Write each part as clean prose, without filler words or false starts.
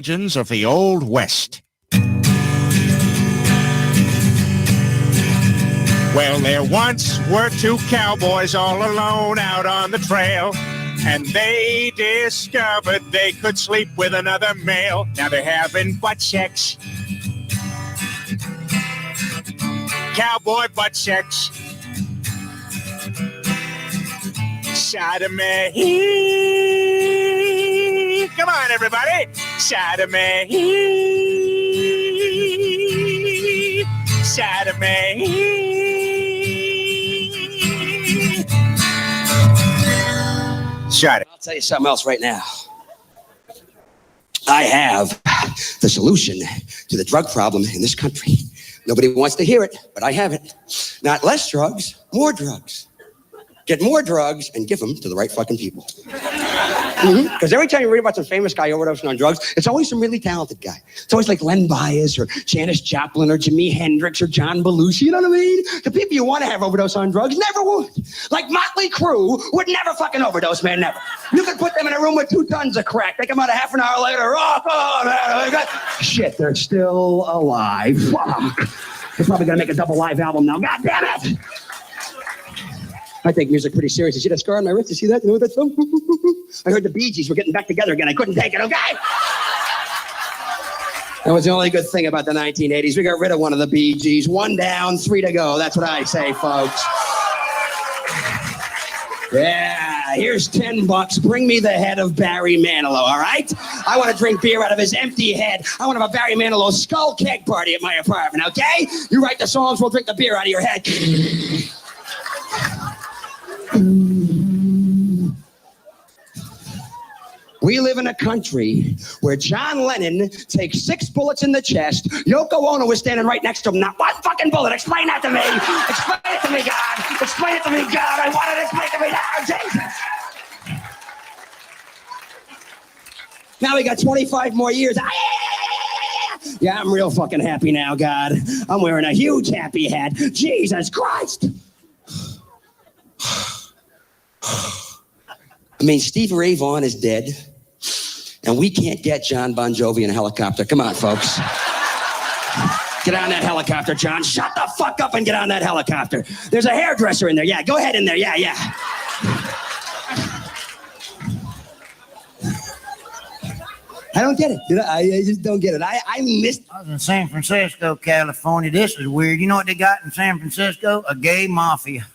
Legends of the Old West. Well, there once were two cowboys all alone out on the trail, and they discovered they could sleep with another male. Now they're having butt sex. Cowboy butt sex. Sodomy. Come on, everybody. Sodomy. Sodomy. Shut it. I'll tell you something else right now. I have the solution to the drug problem in this country. Nobody wants to hear it, but I have it. Not less drugs, more drugs. Get more drugs and give them to the right fucking people. Because every time you read about some famous guy overdosing on drugs, it's always some really talented guy. It's always like Len Bias or Janis Joplin or Jimi Hendrix or John Belushi, you know what I mean? The people you want to have overdose on drugs never would. Like Motley Crue would never fucking overdose, man, never. You could put them in a room with 2 tons of crack. They come out a half an hour later, oh man, shit, they're still alive. Fuck. They're probably gonna make a double live album now. God damn it! I take music pretty serious. You see that scar on my wrist? You see that? You know what that's from? I heard the Bee Gees were getting back together again. I couldn't take it, okay? That was the only good thing about the 1980s. We got rid of one of the Bee Gees. 1 down, 3 to go. That's what I say, folks. Yeah, here's $10. Bring me the head of Barry Manilow, all right? I want to drink beer out of his empty head. I want to have a Barry Manilow skull keg party at my apartment, okay? You write the songs, we'll drink the beer out of your head. We live in a country where John Lennon takes 6 bullets in the chest. Yoko Ono was standing right next to him. Not 1 fucking bullet. Explain that to me. Explain it to me, God. Explain it to me, God. I want it explained to me now, Jesus. Now we got 25 more years. Yeah, I'm real fucking happy now, God. I'm wearing a huge happy hat. Jesus Christ. I mean, Stevie Ray Vaughan is dead, and we can't get John Bon Jovi in a helicopter. Come on, folks. Get on that helicopter, John. Shut the fuck up and get on that helicopter. There's a hairdresser in there. Yeah, go ahead in there. Yeah. I don't get it. I just don't get it. I missed. I was in San Francisco, California. This is weird. You know what they got in San Francisco? A gay mafia.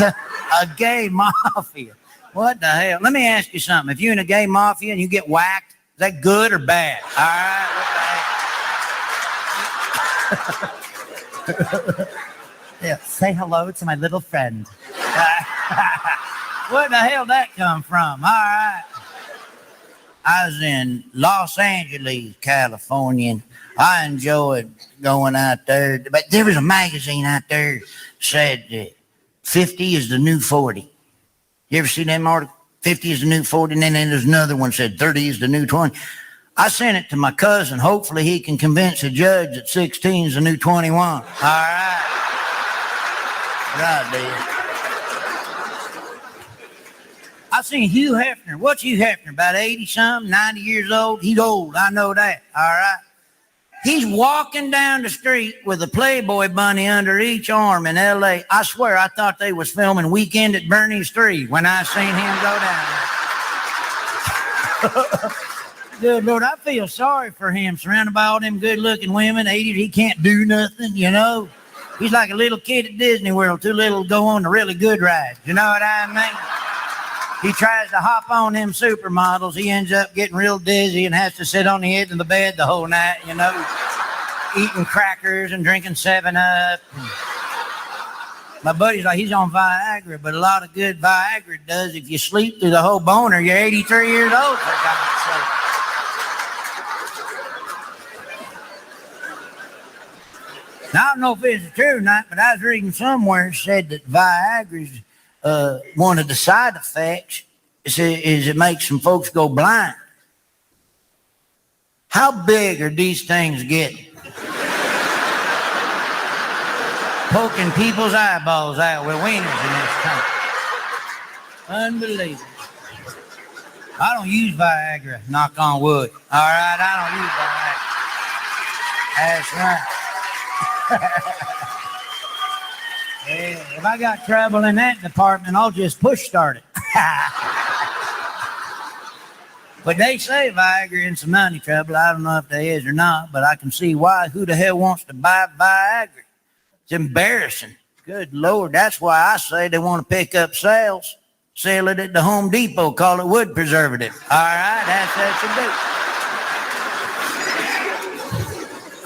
A gay mafia. What the hell? Let me ask you something. If you're in a gay mafia and you get whacked, is that good or bad? All right, what the hell? Yeah, say hello to my little friend. Where the hell that come from? All right. I was in Los Angeles, California, and I enjoyed going out there. But there was a magazine out there that said that 50 is the new 40. You ever see them article? 50 is the new 40, and then there's another one that said 30 is the new 20. I sent it to my cousin. Hopefully he can convince a judge that 16 is the new 21. All right. God damn. I seen Hugh Hefner. What's Hugh Hefner? About 80-something, 90 years old? He's old. I know that. All right. He's walking down the street with a Playboy bunny under each arm in L.A. I swear I thought they was filming Weekend at Bernie's 3 when I seen him go down there. Good Lord, I feel sorry for him, surrounded by all them good-looking women. 80, he can't do nothing, you know. He's like a little kid at Disney World, too little to go on the really good rides. You know what I mean? He tries to hop on them supermodels. He ends up getting real dizzy and has to sit on the edge of the bed the whole night, you know, eating crackers and drinking 7-Up. My buddy's like, he's on Viagra, but a lot of good Viagra does. If you sleep through the whole boner, you're 83 years old, for God's sake. Now, I don't know if it's true or not, but I was reading somewhere it said that Viagra's one of the side effects is it makes some folks go blind. How big are these things getting? Poking people's eyeballs out with wieners in this country. Unbelievable. I don't use Viagra, knock on wood. All right, I don't use Viagra. That's right. Yeah, if I got trouble in that department, I'll just push start it. But they say Viagra in some money trouble. I don't know if there is or not, but I can see why. Who the hell wants to buy Viagra? It's embarrassing. Good Lord, that's why I say they want to pick up sales. Sell it at the Home Depot, call it wood preservative. All right, that's what you do.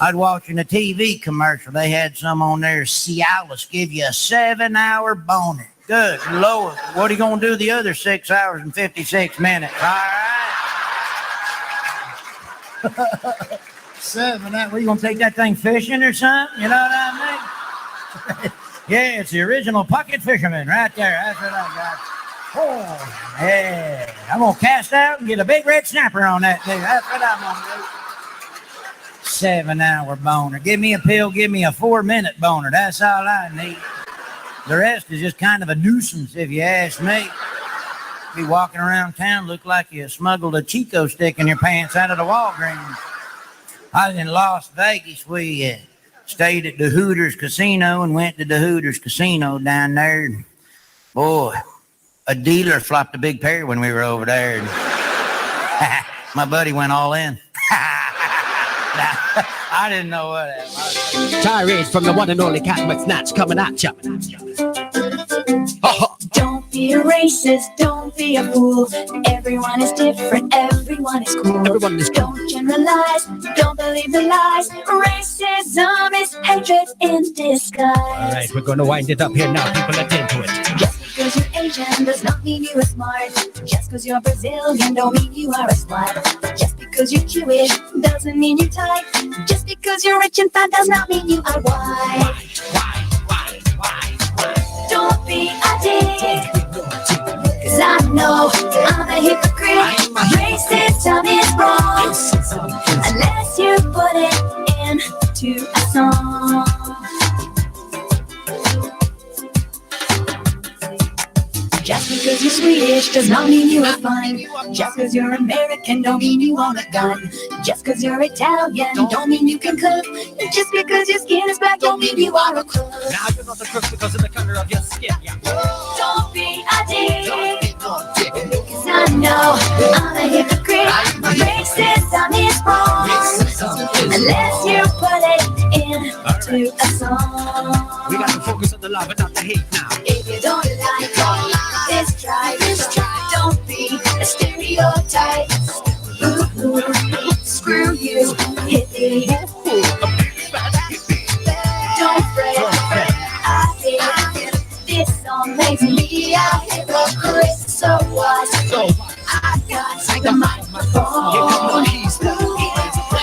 I'd watching a TV commercial. They had some on there, Cialis, give you a 7-hour boner. Good Lord, what are you going to do the other 6 hours and 56 minutes? All right. 7 hours, what, you going to take that thing fishing or something? You know what I mean? Yeah, it's the original pocket fisherman right there. That's what I got. Oh, yeah. I'm going to cast out and get a big red snapper on that thing. That's what I'm going to do. 7-hour boner. Give me a pill, give me a 4-minute boner. That's all I need. The rest is just kind of a nuisance, if you ask me. Be walking around town, look like you smuggled a Chico stick in your pants out of the Walgreens. I was in Las Vegas. We stayed at the Hooters Casino and went to the Hooters Casino down there. Boy, a dealer flopped a big pair when we were over there. My buddy went all in. I didn't know what happened. Tirades from the one and only Cat McSnatch coming at ya. Don't be a racist, don't be a fool. Everyone is different, everyone is cool. Everyone is cool. Don't generalize, don't believe the lies. Racism is hatred in disguise. All right, we're gonna wind it up here now. People attend to it. Just because you're Asian does not mean you are smart. Just because you're Brazilian don't mean you are a slut. Just because you're Jewish doesn't mean you're tight. Just because you're rich and fat does not mean you are white. Don't be a dick, 'cause I know I'm a hypocrite. Racism is wrong unless you put it into a song. Just because you're Swedish does not mean you are fine. Just because you're American don't mean you own a gun. Just because you're Italian don't mean you can cook. Just because your skin is black don't mean you are a crook. Now you're not a crook because of the color of your skin. Yeah. Don't be a dick, 'cause I know I'm a hypocrite. Racism is wrong unless you put it into a song. We got to focus on the love and not the hate now. If you don't like this, try. Don't be a stereotype. Ooh, screw you, hippie. Don't fret, I think this song makes me a hypocrite. So what? I got the microphone. Here come the keys. It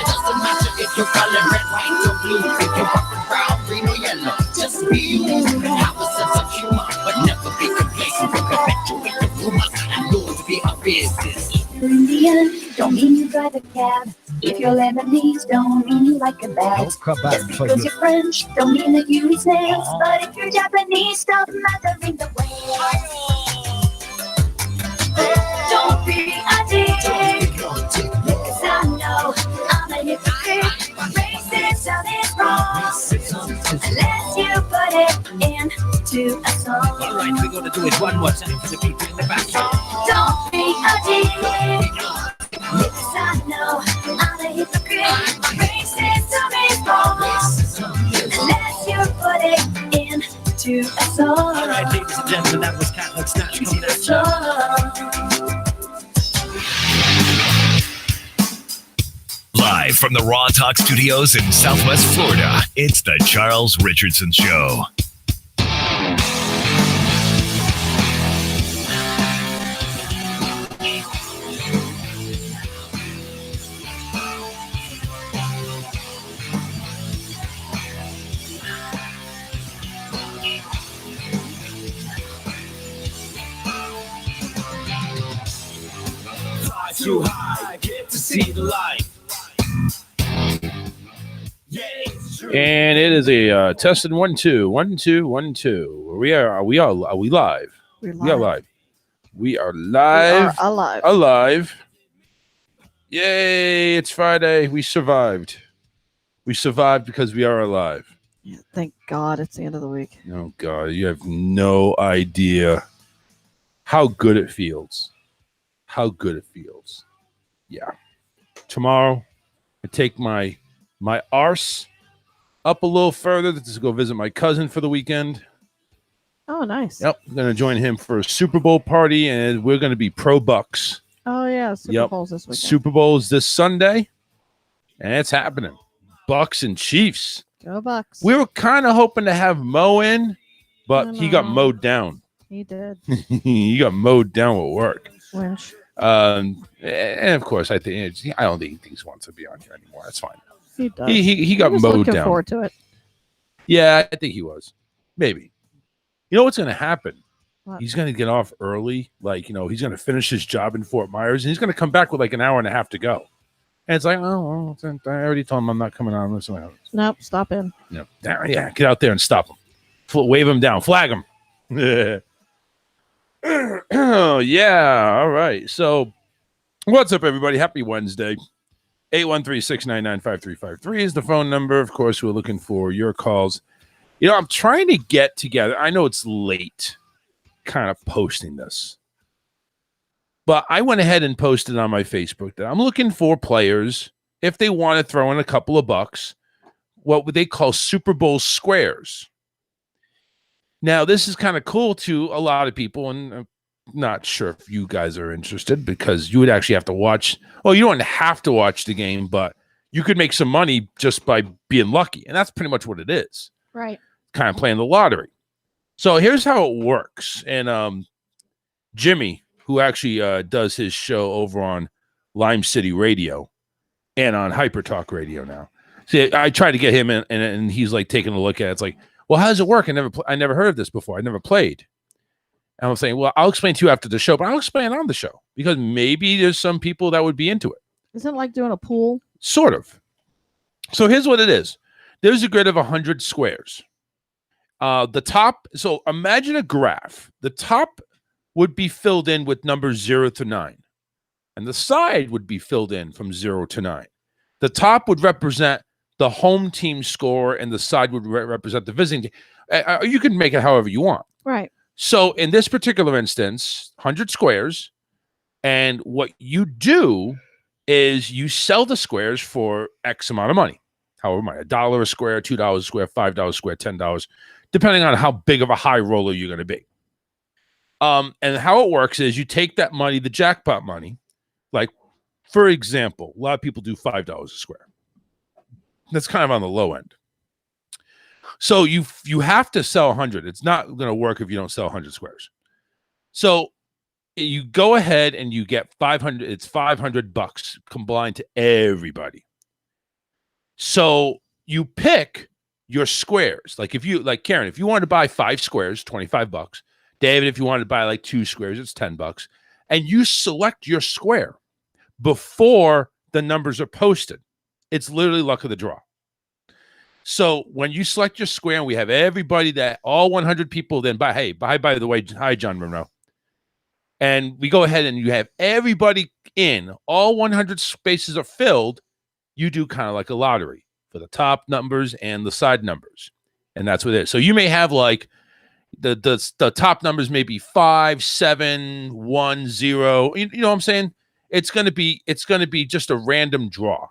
doesn't matter if you're color red, white, or blue. If you're purple, brown, green, or yellow. Just be you. Have a sense of humor, but never be complacent. Perpetuate the rumors and go to be a business. If you're Indian, don't mean you drive a cab. If you're Lebanese, don't mean you like a bag. No kebab Just for because you. you're French, don't mean that you eat snakes. But if you're Japanese, stop mothering the way. Don't be a dick, 'cause I know I'm a hypocrite. Racism is wrong unless you put it into a song. All right, we're going to do it one more time for the people in the back. Don't be a dick, 'cause I know I'm a hypocrite. Racism is wrong unless you put it into a song. All right, ladies and gentlemen, that was Cat McSnatch coming at ya. Live from the Raw Talk Studios in Southwest Florida, it's the Charles Richardson Show. Fly too high, get to see the light. And it is a tested 1 2 1 2 1 2. Are we live? We are live. We are live. We are alive. Alive. Yay, it's Friday. We survived. We survived because we are alive. Yeah, thank God it's the end of the week. Oh, God. You have no idea how good it feels. How good it feels. Yeah. Tomorrow, I take my arse up a little further to go visit my cousin for the weekend. Oh, nice. Yep. I'm going to join him for a Super Bowl party, and we're going to be pro Bucks. Oh, yeah. Super Bowl's this weekend. Super Bowl's this Sunday, and it's happening. Bucks and Chiefs. Go Bucks. We were kind of hoping to have Mo in, but he got mowed down. He did. He got mowed down with work. Winch. And of course, I don't think he wants to be on here anymore. That's fine. He does. He got was mowed looking down. forward to it. Yeah, I think he was. Maybe. You know what's going to happen? What? He's going to get off early. Like, he's going to finish his job in Fort Myers, and he's going to come back with like an hour and a half to go. And it's like, oh, well, I already told him I'm not coming on. Nope, stop in. Yeah, get out there and stop him. Wave him down. Flag him. Oh, yeah. All right. So, what's up, everybody? Happy Wednesday. 813-699-5353 is the phone number. Of course, we're looking for your calls. I'm trying to get together. I know it's late kind of posting this, but I went ahead and posted on my Facebook that I'm looking for players, if they want to throw in a couple of bucks, what would they call Super Bowl squares. Now, this is kind of cool to a lot of people, and I'm not sure if you guys are interested because you would actually have to watch. Well, you don't have to watch the game, but you could make some money just by being lucky, and that's pretty much what it is. Right. Kind of playing the lottery. So here's how it works. And Jimmy, who actually does his show over on Lime City Radio and on Hyper Talk Radio now. See, I tried to get him in, and he's like taking a look at it. It's like, well, how does it work? I never heard of this before. I never played. And I'm saying, well, I'll explain to you after the show, but I'll explain on the show because maybe there's some people that would be into it. Isn't it like doing a pool? Sort of. So here's what it is. There's a grid of 100 squares. The top, so imagine a graph. The top would be filled in with numbers 0 to 9. And the side would be filled in from 0 to 9. The top would represent the home team score, and the side would represent the visiting team. You can make it however you want. Right. So in this particular instance, 100 squares, and what you do is you sell the squares for X amount of money. However much, $1 a square, $2 a square, $5 a square, $10, depending on how big of a high roller you're going to be. And how it works is you take that money, the jackpot money, like, for example, a lot of people do $5 a square. That's kind of on the low end. So you have to sell 100. It's not going to work if you don't sell 100 squares. So you go ahead and you get 500. It's $500 combined to everybody. So you pick your squares. Like Karen, if you wanted to buy 5 squares, $25. David, if you wanted to buy like 2 squares, it's $10. And you select your square before the numbers are posted. It's literally luck of the draw. So when you select your square, and we have everybody all 100 people then buy, by the way, hi, John Monroe. And we go ahead and you have everybody in, all 100 spaces are filled. You do kind of like a lottery for the top numbers and the side numbers. And that's what it is. So you may have like the top numbers may be 5, 7, 1, 0. You know what I'm saying? It's going to be just a random draw.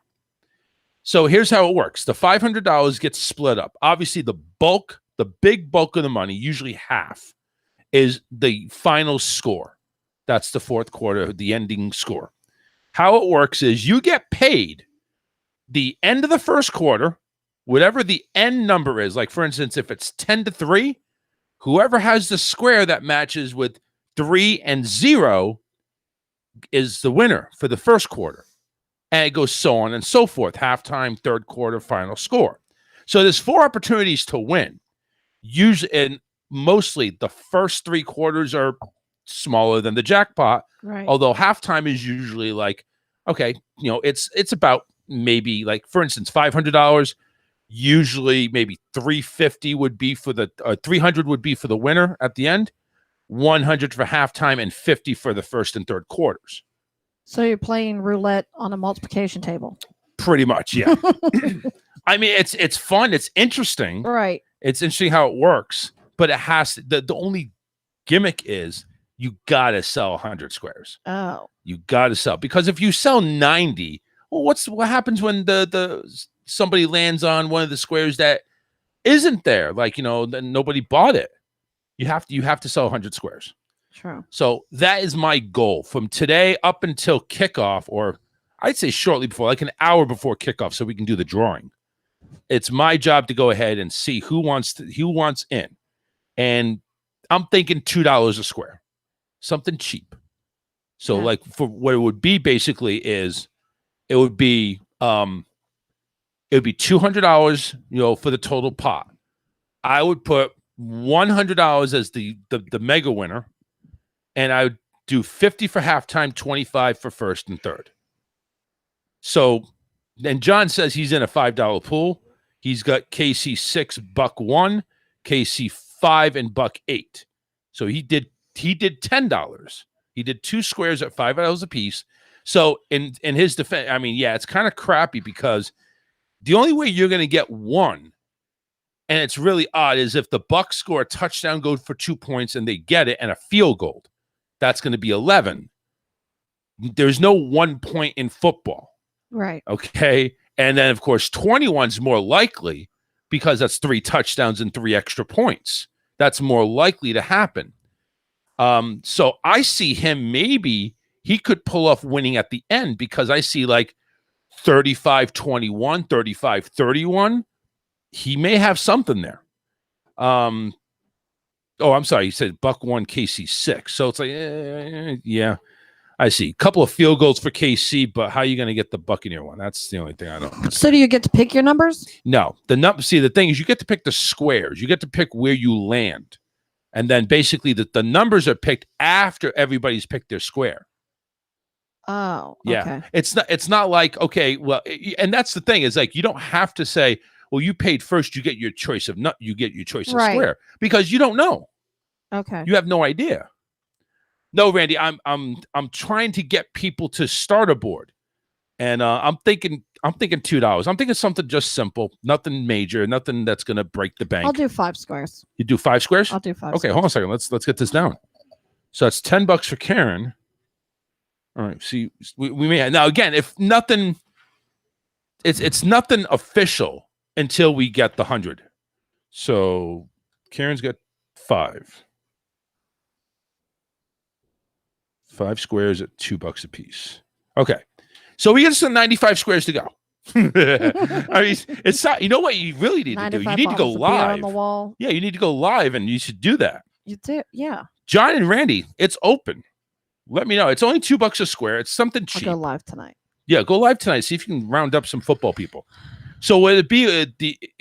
So here's how it works. The $500 gets split up. Obviously, the big bulk of the money, usually half, is the final score. That's the fourth quarter, the ending score. How it works is you get paid the end of the first quarter, whatever the end number is. Like, for instance, if it's 10-3, whoever has the square that matches with 3 and 0 is the winner for the first quarter. And it goes so on and so forth. Halftime, third quarter, final score. So there's 4 opportunities to win. Usually, and mostly the first 3 quarters are smaller than the jackpot. Right. Although halftime is usually like, okay, it's about maybe like, for instance, $500. Usually maybe $350 would be for the $300 would be for the winner at the end. 100 for halftime, and 50 for the first and third quarters. So you're playing roulette on a multiplication table. Pretty much, yeah. I mean, it's fun. It's interesting. Right. It's interesting how it works, but it has the only gimmick is you gotta sell 100 squares. Oh. You gotta sell, because if you sell 90, well, what happens when the somebody lands on one of the squares that isn't there? Like, then nobody bought it. You have to sell 100 squares. True. So that is my goal from today up until kickoff, or I'd say shortly before, like an hour before kickoff, so we can do the drawing. It's my job to go ahead and see who wants in, and I'm thinking $2 a square, something cheap. So like for what it would be basically is it would be $200, for the total pot. I would put $100 as the mega winner, and I would do 50 for halftime, 25 for first and third. So then John says he's in a $5 pool. He's got KC 6, Buck 1, KC 5, and Buck 8. So he did $10. He did 2 squares at $5 a piece. So in his defense, I mean, yeah, it's kind of crappy because the only way you're going to get one, and it's really odd, is if the Bucks score a touchdown, go for 2 points, and they get it, and a field goal. That's going to be 11. There's no 1 point in football. Right. Okay. And then, of course, 21's more likely because that's 3 touchdowns and 3 extra points. That's more likely to happen. So I see him, maybe he could pull off winning at the end, because I see like 35-21, 35-31. He may have something there. Oh, I'm sorry. He said Buck 1, KC 6. So it's like, yeah, I see. A couple of field goals for KC, but how are you going to get the Buccaneer one? That's the only thing I don't know. So do you get to pick your numbers? No. See, the thing is, you get to pick the squares. You get to pick where you land. And then basically the numbers are picked after everybody's picked their square. Oh, yeah. Okay. It's not like, okay, well, and that's the thing, is like, you don't have to say, well, you paid first, you get your choice of square, because you don't know. Okay. You have no idea. No, Randy, I'm trying to get people to start a board, and I'm thinking $2. I'm thinking something just simple, nothing major, nothing that's gonna break the bank. I'll do 5 squares. You do 5 squares? I'll do 5. Okay, hold on a second. Let's get this down. So that's $10 for Karen. All right. See, we may now again, if nothing, it's nothing official until we get the 100. So Karen's got 5. 5 squares at $2 a piece. Okay. So we get some 95 squares to go. I mean, it's not, you know what you really need to do? You need to go live. On the wall. Yeah, you need to go live, and you should do that. You do, yeah. John and Randy, it's open. Let me know. It's only $2 a square. It's something cheap. I'll go live tonight. Yeah, go live tonight. See if you can round up some football people. So would it be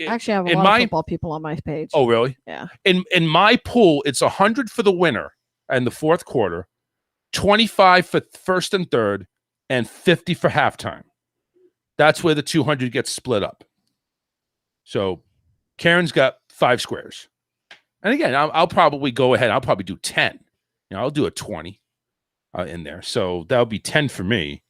Actually, I have a lot of football people on my page. Oh, really? Yeah. In my pool, it's 100 for the winner and the fourth quarter, 25 for first and third, and 50 for halftime. That's where the 200 gets split up. So Karen's got 5 squares. And again, I'll probably go ahead. I'll probably do 10. I'll do a 20 in there. So that'll be 10 for me.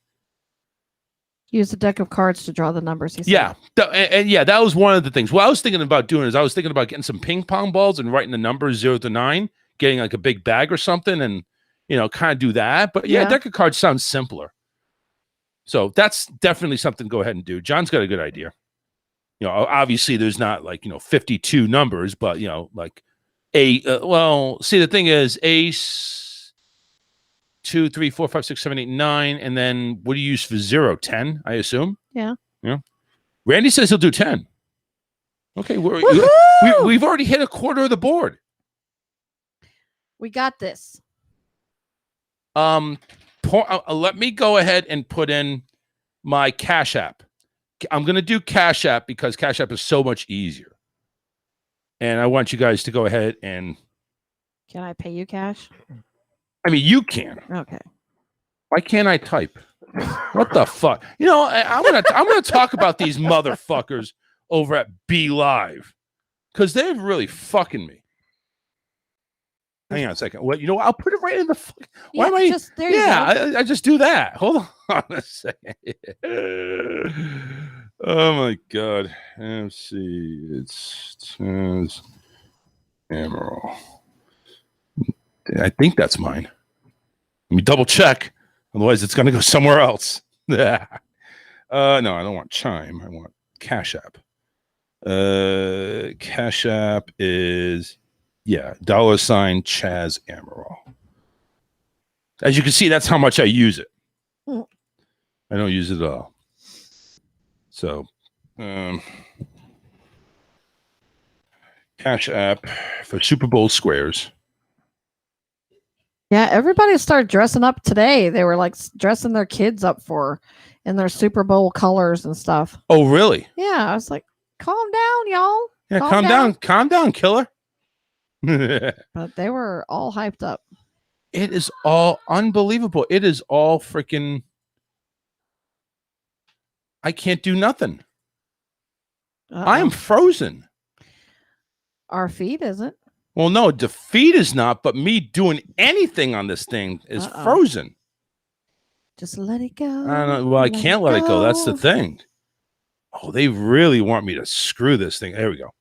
Use a deck of cards to draw the numbers. Yeah. And yeah, that was one of the things. What I was thinking about doing is I was thinking about getting some ping pong balls and writing the numbers 0 to 9, getting like a big bag or something, and, kind of do that. But yeah, deck of cards sounds simpler. So that's definitely something to go ahead and do. John's got a good idea. Obviously there's not like, 52 numbers, but, like see, the thing is ace, 2, 3, 4, 5, 6, 7, 8, 9. And then what do you use for 0? 10, I assume. Yeah. Yeah. Randy says he'll do 10. Okay. We've already hit a quarter of the board. We got this. Let me go ahead and put in my Cash App. I'm going to do Cash App because Cash App is so much easier. And I want you guys to go ahead and... Can I pay you cash? I mean, you can. Okay. Why can't I type? What the fuck? I'm gonna talk about these motherfuckers over at Be Live because they're really fucking me. Hang on a second. What? You know what? I'll put it right in the. Why Yeah, am I? just- there you I just do that. Hold on a second. Oh my God. Let's see. It's Emerald. I think that's mine. Let me double check. Otherwise, it's going to go somewhere else. No, I don't want Chime. I want Cash App. Cash App is, $$ Chaz Amaral. As you can see, that's how much I use it. Mm. I don't use it at all. So, Cash App for Super Bowl squares. Yeah, everybody started dressing up today. They were like dressing their kids up in their Super Bowl colors and stuff. Oh, really? Yeah, I was like, calm down, y'all. Yeah, calm down, killer. But they were all hyped up. It is all unbelievable. It is all freaking. I can't do nothing. I am frozen. Our feed isn't. Well, no, defeat is not, but me doing anything on this thing is frozen. Just let it go. I don't know. Well, I can't let it go. That's the thing. Oh, they really want me to screw this thing. There we go.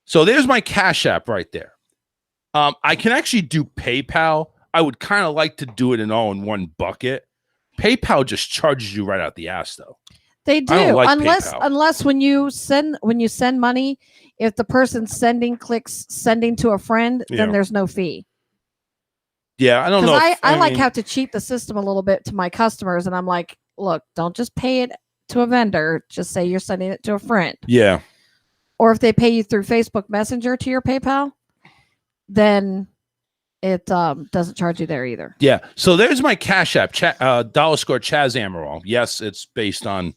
So there's my Cash App right there. I can actually do PayPal. I would kind of like to do it all in one bucket. PayPal just charges you right out the ass, though. They do, I don't like unless when you send money, if the person sending clicks sending to a friend, then there's no fee. Yeah, I don't know. I have to cheat the system a little bit to my customers, and I'm like, look, don't just pay it to a vendor. Just say you're sending it to a friend. Yeah. Or if they pay you through Facebook Messenger to your PayPal, then it doesn't charge you there either. Yeah. So there's my Cash App, $$ Chaz Amaral. Yes, it's based on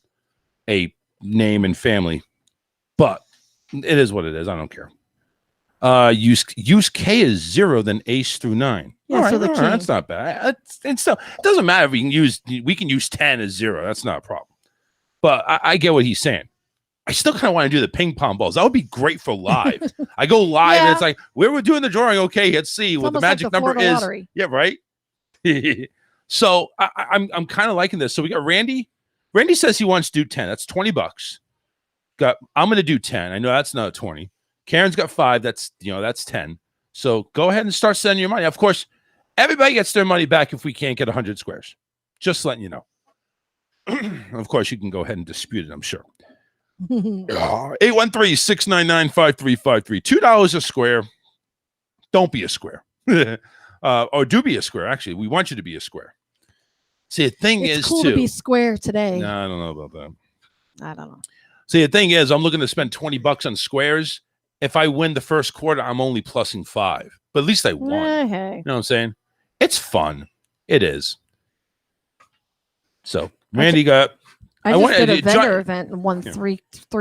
a name and family, but it is what it is. I don't care. Use K is 0, then ace through 9. Yeah, all right, so the all right, that's not bad. It's still, it doesn't matter if we can use 10 as 0. That's not a problem. But I get what he's saying. I still kind of want to do the ping pong balls. That would be great for live. I go live and it's like, where we're doing the drawing. Okay, let's see what the magic number is. Lottery. Yeah, right. So I'm kind of liking this. So we got Randy. Randy says he wants to do 10. That's $20. I'm going to do 10. I know that's not 20. Karen's got 5. That's 10. So go ahead and start sending your money. Of course, everybody gets their money back if we can't get 100 squares. Just letting you know. Of course, you can go ahead and dispute it, I'm sure. 813-699-5353. $2 a square. Don't be a square. Or do be a square. Actually, we want you to be a square. See, the thing it's is cool to be square today. No, I don't know about that. I don't know. See, the thing is, I'm looking to spend $20 on squares. If I win the first quarter, I'm only plussing 5. But at least I won. Hey. You know what I'm saying? It's fun. It is. So Randy got. I just did a vendor event and won three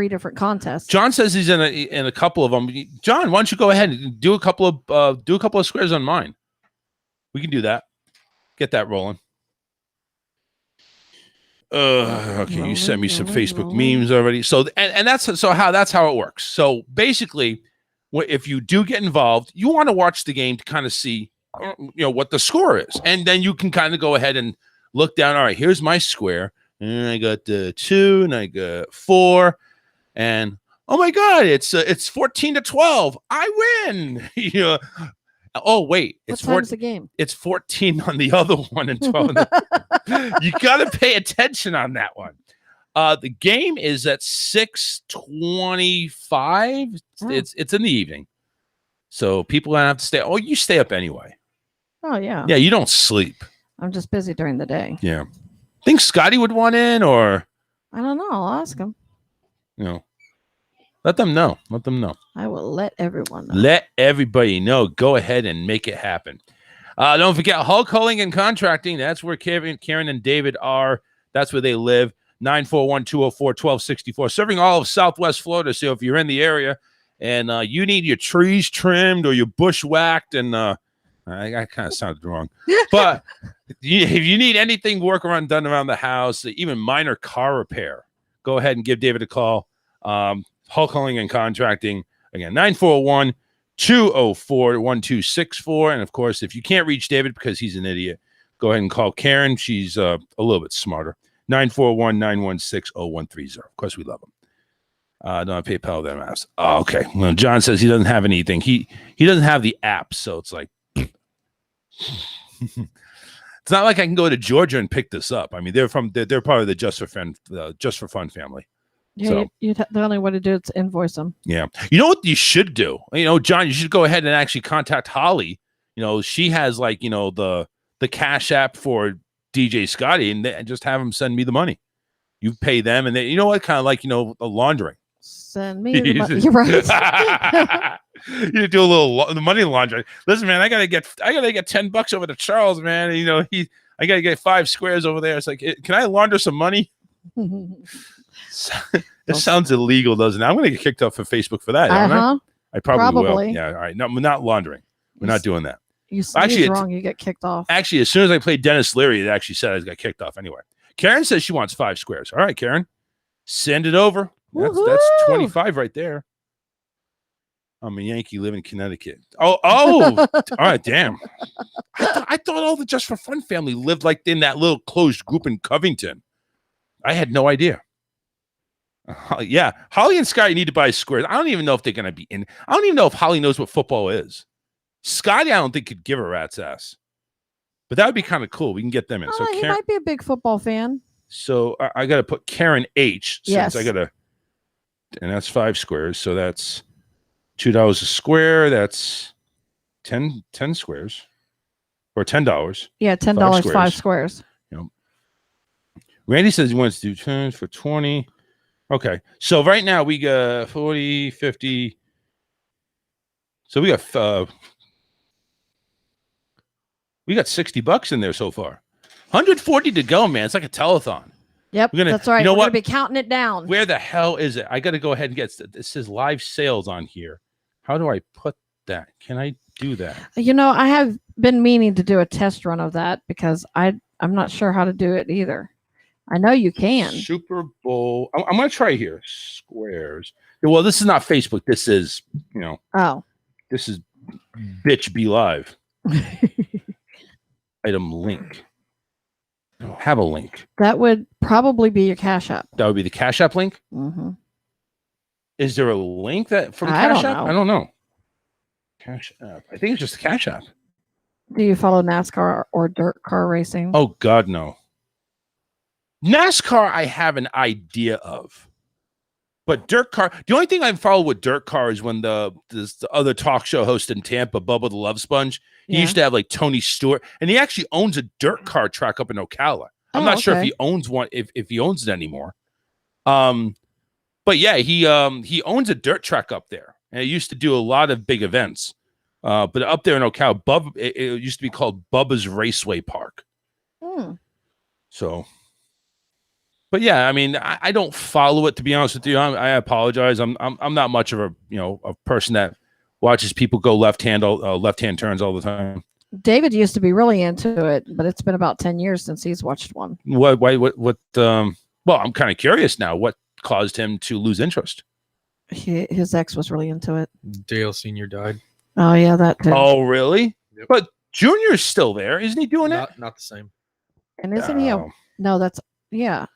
different contests. John says he's in a couple of them. John, why don't you go ahead and do a couple of squares on mine? We can do that. Get that rolling. Okay, you sent me some Facebook memes already. So that's how it works. So basically, if you do get involved, you want to watch the game to kind of see, what the score is, and then you can kind of go ahead and look down. All right, here's my square, and I got 2, and I got 4, and oh my God, it's 14-12. I win. Oh wait, it's 14 the game. It's 14 on the other one and 12. You got to pay attention on that one. The game is at 6:25. It's in the evening, so people gonna have to stay. Oh, you stay up anyway. Oh yeah. Yeah, you don't sleep. I'm just busy during the day. Yeah. Think Scotty would want in, or I don't know. I'll ask him. Let them know. Let them know. I will let everyone know. Let everybody know. Go ahead and make it happen. Don't forget Hulk Hulling and Contracting. That's where Karen and David are. That's where they live. 941-204-1264. Serving all of Southwest Florida. So if you're in the area and you need your trees trimmed or your bush whacked, and I kind of sounded wrong. But if you need anything done around the house, even minor car repair, go ahead and give David a call. Hulk Hulling and Contracting. Again, 204-1264. And of course, if you can't reach David because he's an idiot, go ahead and call Karen. She's a little bit smarter. 941-916-0130. Of course, we love them. Don't have PayPal them apps. Oh, okay. Well, John says he doesn't have anything. He doesn't have the app, so it's like it's not like I can go to Georgia and pick this up. I mean, they're part of the Just for Fun family. Yeah, So, the only way to do it is invoice them. Yeah. You know what you should do? John, you should go ahead and actually contact Holly. She has the Cash App for DJ Scotty, and just have them send me the money. You pay them, and then a laundering. Send me the money. You're right. You do a little the money laundering. Listen, man, I gotta get $10 over to Charles, man. I gotta get 5 squares over there. It's like, can I launder some money? This sounds illegal, doesn't it? I'm gonna get kicked off of Facebook for that. I probably will. Yeah, all right. No, we're not laundering. We're not doing that. You sneeze wrong, you get kicked off. Actually, as soon as I played Dennis Leary, it actually said I got kicked off anyway. Karen says she wants 5 squares. All right, Karen, send it over. That's 25 right there. I'm a Yankee, live in Connecticut. Oh, all right, damn. I thought all the Just for Fun family lived like in that little closed group in Covington. I had no idea. Yeah, Holly and Scotty need to buy squares. I don't even know if they're going to be in. I don't even know if Holly knows what football is. Scotty, I don't think could give a rat's ass. But that would be kind of cool. We can get them in. So he might be a big football fan. So I got to put Karen H. Since yes. I got to, and that's 5 squares. So that's $2 a square. That's 10 squares, or $10. Yeah, $10, 5 squares. Randy says he wants to do 10 for 20. Okay, so right now we got 40, 50. So we got $60 in there so far. 140 to go, man. It's like a telethon. Yep, that's right. You know We're what? Gonna be counting it down. Where the hell is it? I got to go ahead and get. This says live sales on here. How do I put that? Can I do that? I have been meaning to do a test run of that because I'm not sure how to do it either. I know you can. Super Bowl. I'm going to try here. Squares. Well, this is not Facebook. This is, Oh. This is Bitch Be Live. Item link. I don't have a link. That would probably be your Cash App. That would be the Cash App link? Mm-hmm. Is there a link from Cash App? I don't know. Cash App. I think it's just the Cash App. Do you follow NASCAR or dirt car racing? Oh, God, no. NASCAR, I have an idea of. But dirt car, the only thing I follow with dirt car is when the other talk show host in Tampa, Bubba the Love Sponge, he used to have like Tony Stewart, and he actually owns a dirt car track up in Ocala. I'm not sure if he owns one, if he owns it anymore. But yeah, he owns a dirt track up there, and it used to do a lot of big events. But up there in Ocala, it used to be called Bubba's Raceway Park. So. But yeah, I mean, I don't follow it, to be honest with you. I apologize. I'm not much of a person that watches people go left hand turns all the time. David used to be really into it, but it's been about 10 years since he's watched one. What? Well, I'm kind of curious now. What caused him to lose interest? His ex was really into it. Dale Sr. died. Oh yeah, that too. Oh really? Yep. But Junior's still there, isn't he? Doing it? Not the same. And isn't he? No, that's yeah.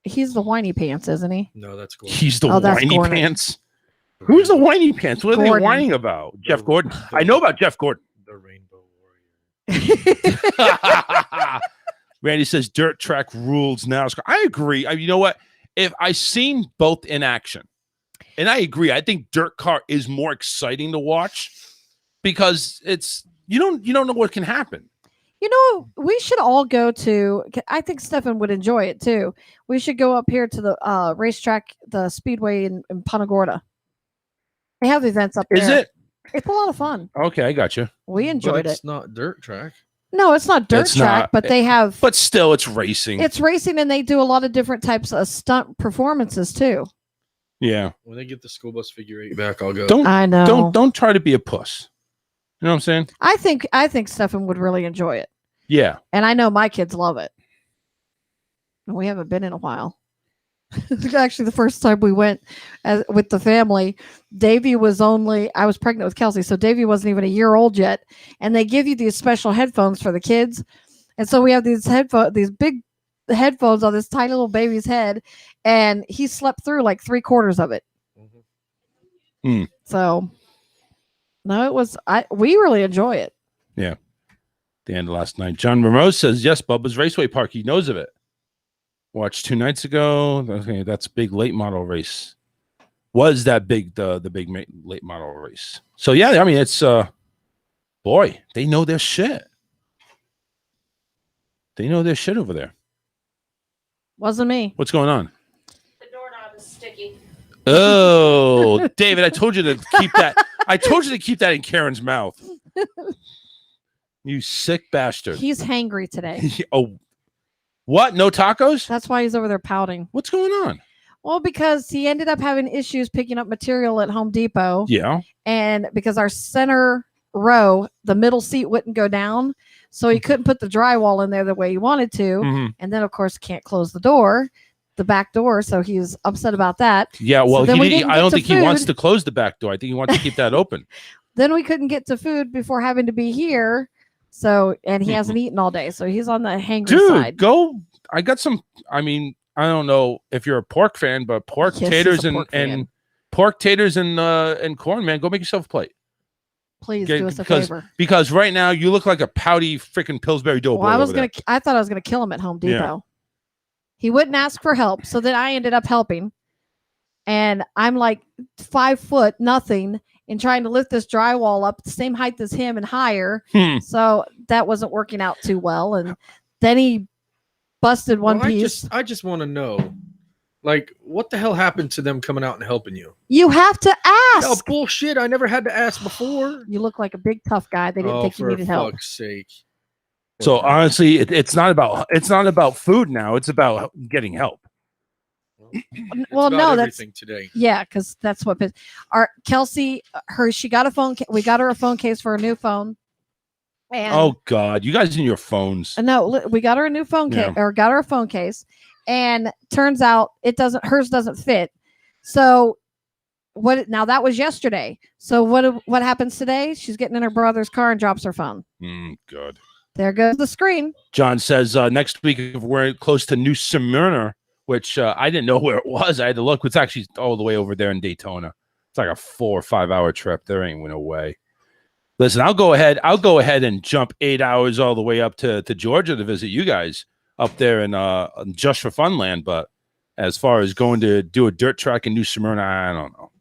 He's the whiny pants, isn't he? No, that's Gordon. He's the whiny Gordon. Pants. Who's the whiny pants? What are they whining about? Jeff Gordon. I know about Jeff Gordon. The Rainbow Warrior. Randy says dirt track rules NASCAR. I agree. You know what? If I've seen both in action, and I agree, I think dirt car is more exciting to watch because it's you don't know what can happen. We should all go to. I think Stefan would enjoy it too. We should go up here to the racetrack, the Speedway in Punta Gorda. They have events up there. Is it? It's a lot of fun. Okay, I got you. We enjoyed it. It's not dirt track. No, it's not dirt track, but they have. But still, it's racing. It's racing, and they do a lot of different types of stunt performances too. Yeah. When they get the school bus figure 8 back, I'll go. I know. Don't try to be a puss. You know what I'm saying? I think Stefan would really enjoy it. Yeah. And I know my kids love it. We haven't been in a while. Actually, the first time we went with the family, Davy was I was pregnant with Kelsey, so Davy wasn't even a year old yet. And they give you these special headphones for the kids. And so we have these big headphones on this tiny little baby's head, and he slept through like 3/4 of it. So, no, we really enjoy it. Yeah. The end of last night. John Monroe says, yes, Bubba's Raceway Park. He knows of it. Watched 2 nights ago. Okay, that's big late model race. Was that big, the big late model race. So, yeah, I mean, it's, boy, they know their shit. They know their shit over there. Wasn't me. What's going on? The doorknob is sticky. Oh, David, I told you to keep that. I told you to keep that in Karen's mouth. You sick bastard. He's hangry today. Oh, what? No tacos? That's why he's over there pouting. What's going on? Well, because he ended up having issues picking up material at Home Depot. Yeah. And because our center row, the middle seat wouldn't go down, so he couldn't put the drywall in there the way he wanted to. Mm-hmm. And then, of course, can't close the back door. So he's upset about that. Yeah, well, so I don't think he wants to close the back door. I think he wants to keep that open. Then we couldn't get to food before having to be here. So, and he hasn't eaten all day. So he's on the hangry side. Go. I got some. I mean, I don't know if you're a pork fan, but pork taters and pork taters and corn, man. Go make yourself a plate. Please do us a favor. Because right now you look like a pouty freaking Pillsbury Doughboy. Well, I thought I was gonna kill him at Home Depot. Yeah. He wouldn't ask for help, so then I ended up helping. And I'm like 5 foot nothing and trying to lift this drywall up the same height as him and higher. So that wasn't working out too well. And then he busted one piece. I just want to know, like, what the hell happened to them coming out and helping you? You have to ask. Oh, bullshit. I never had to ask before. You look like a big tough guy. They didn't think you needed help. For fuck's sake. So honestly, it's not about food now. It's about getting help. Well, no, that's today. Yeah, because that's what our Kelsey, she got a phone. We got her a phone case for a new phone. And oh God, you guys in your phones. No, we got her a new phone case, or got her a phone case, and turns out hers doesn't fit. So now that was yesterday. So what happens today? She's getting in her brother's car and drops her phone. Good. There goes the screen. John says next week if we're close to New Smyrna, which I didn't know where it was. I had to look. It's actually all the way over there in Daytona. It's like a 4 or 5 hour trip. There ain't no way. Listen, I'll go ahead and jump 8 hours all the way up to Georgia to visit you guys up there in Just for Fun land. But as far as going to do a dirt track in New Smyrna, I don't know.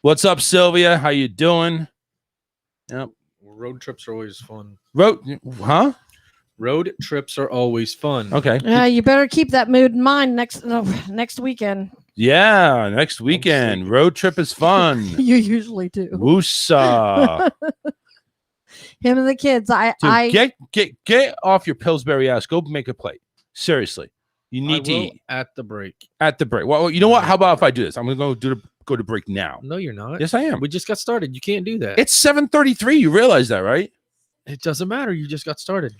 What's up, Sylvia? How you doing? Yep. Road trips are always fun. Road trips are always fun. Okay. You better keep that mood in mind next weekend. Yeah, next weekend. Road trip is fun. You usually do. Woosa. Him and the kids. Get off your Pillsbury ass. Go make a plate. Seriously. You need to eat. At the break. Well, you know what? How about if I do this? I'm going to go to break now. No, you're not. Yes, I am. We just got started. You can't do that. It's 7:33. You realize that, right? It doesn't matter. You just got started.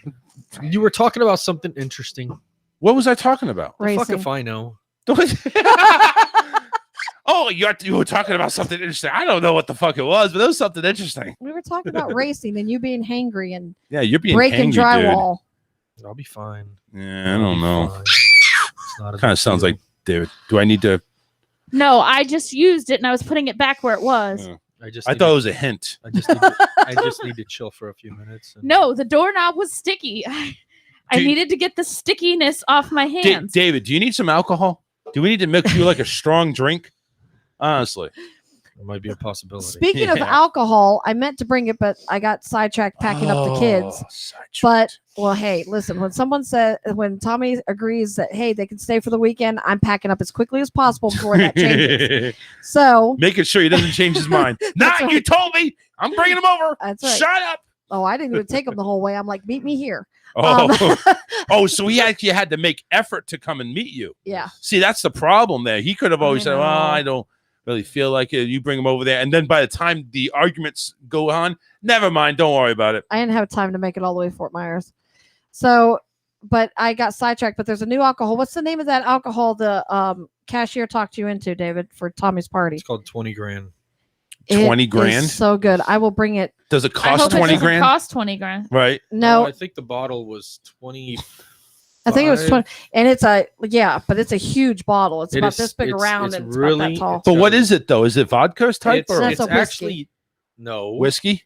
You were talking about something interesting. What was I talking about? Fuck if I know. Oh, you were talking about something interesting. I don't know what the fuck it was, but it was something interesting. We were talking about racing and you being hangry and you're being breaking hangry, drywall. Dude. I'll be fine. Yeah, I don't know. Kind of sounds like David. Do I need to? No, I just used it and I was putting it back where it was. Yeah. I thought it was a hint. I just need to chill for a few minutes. No, the doorknob was sticky. I needed to get the stickiness off my hands. David, do you need some alcohol? Do we need to mix you like a strong drink? Honestly. It might be a possibility. Speaking of alcohol, I meant to bring it, but I got sidetracked packing up the kids. But, well, hey, listen, when Tommy agrees that, hey, they can stay for the weekend, I'm packing up as quickly as possible before that changes. So making sure he doesn't change his mind. Right. You told me. I'm bringing him over. That's right. Shut up. Oh, I didn't even take him the whole way. I'm like, meet me here. So he actually had to make effort to come and meet you. Yeah. See, that's the problem there. He could have always said, I don't really feel like it. You bring him over there. And then by the time the arguments go on, never mind. Don't worry about it. I didn't have time to make it all the way to Fort Myers. So but I got sidetracked. But there's a new alcohol. What's the name of that alcohol the cashier talked you into, David, for Tommy's party? It's called 20 grand. 20 It grand? is so good. I will bring it. Does it I cost hope it 20 doesn't grand? cost 20 grand. Right. No, I think the bottle was 20. I think it was 20, and it's but it's a huge bottle. It's about this big around and it's about that tall. But what is it though? Is it vodka type or That's It's a whiskey. actually no whiskey?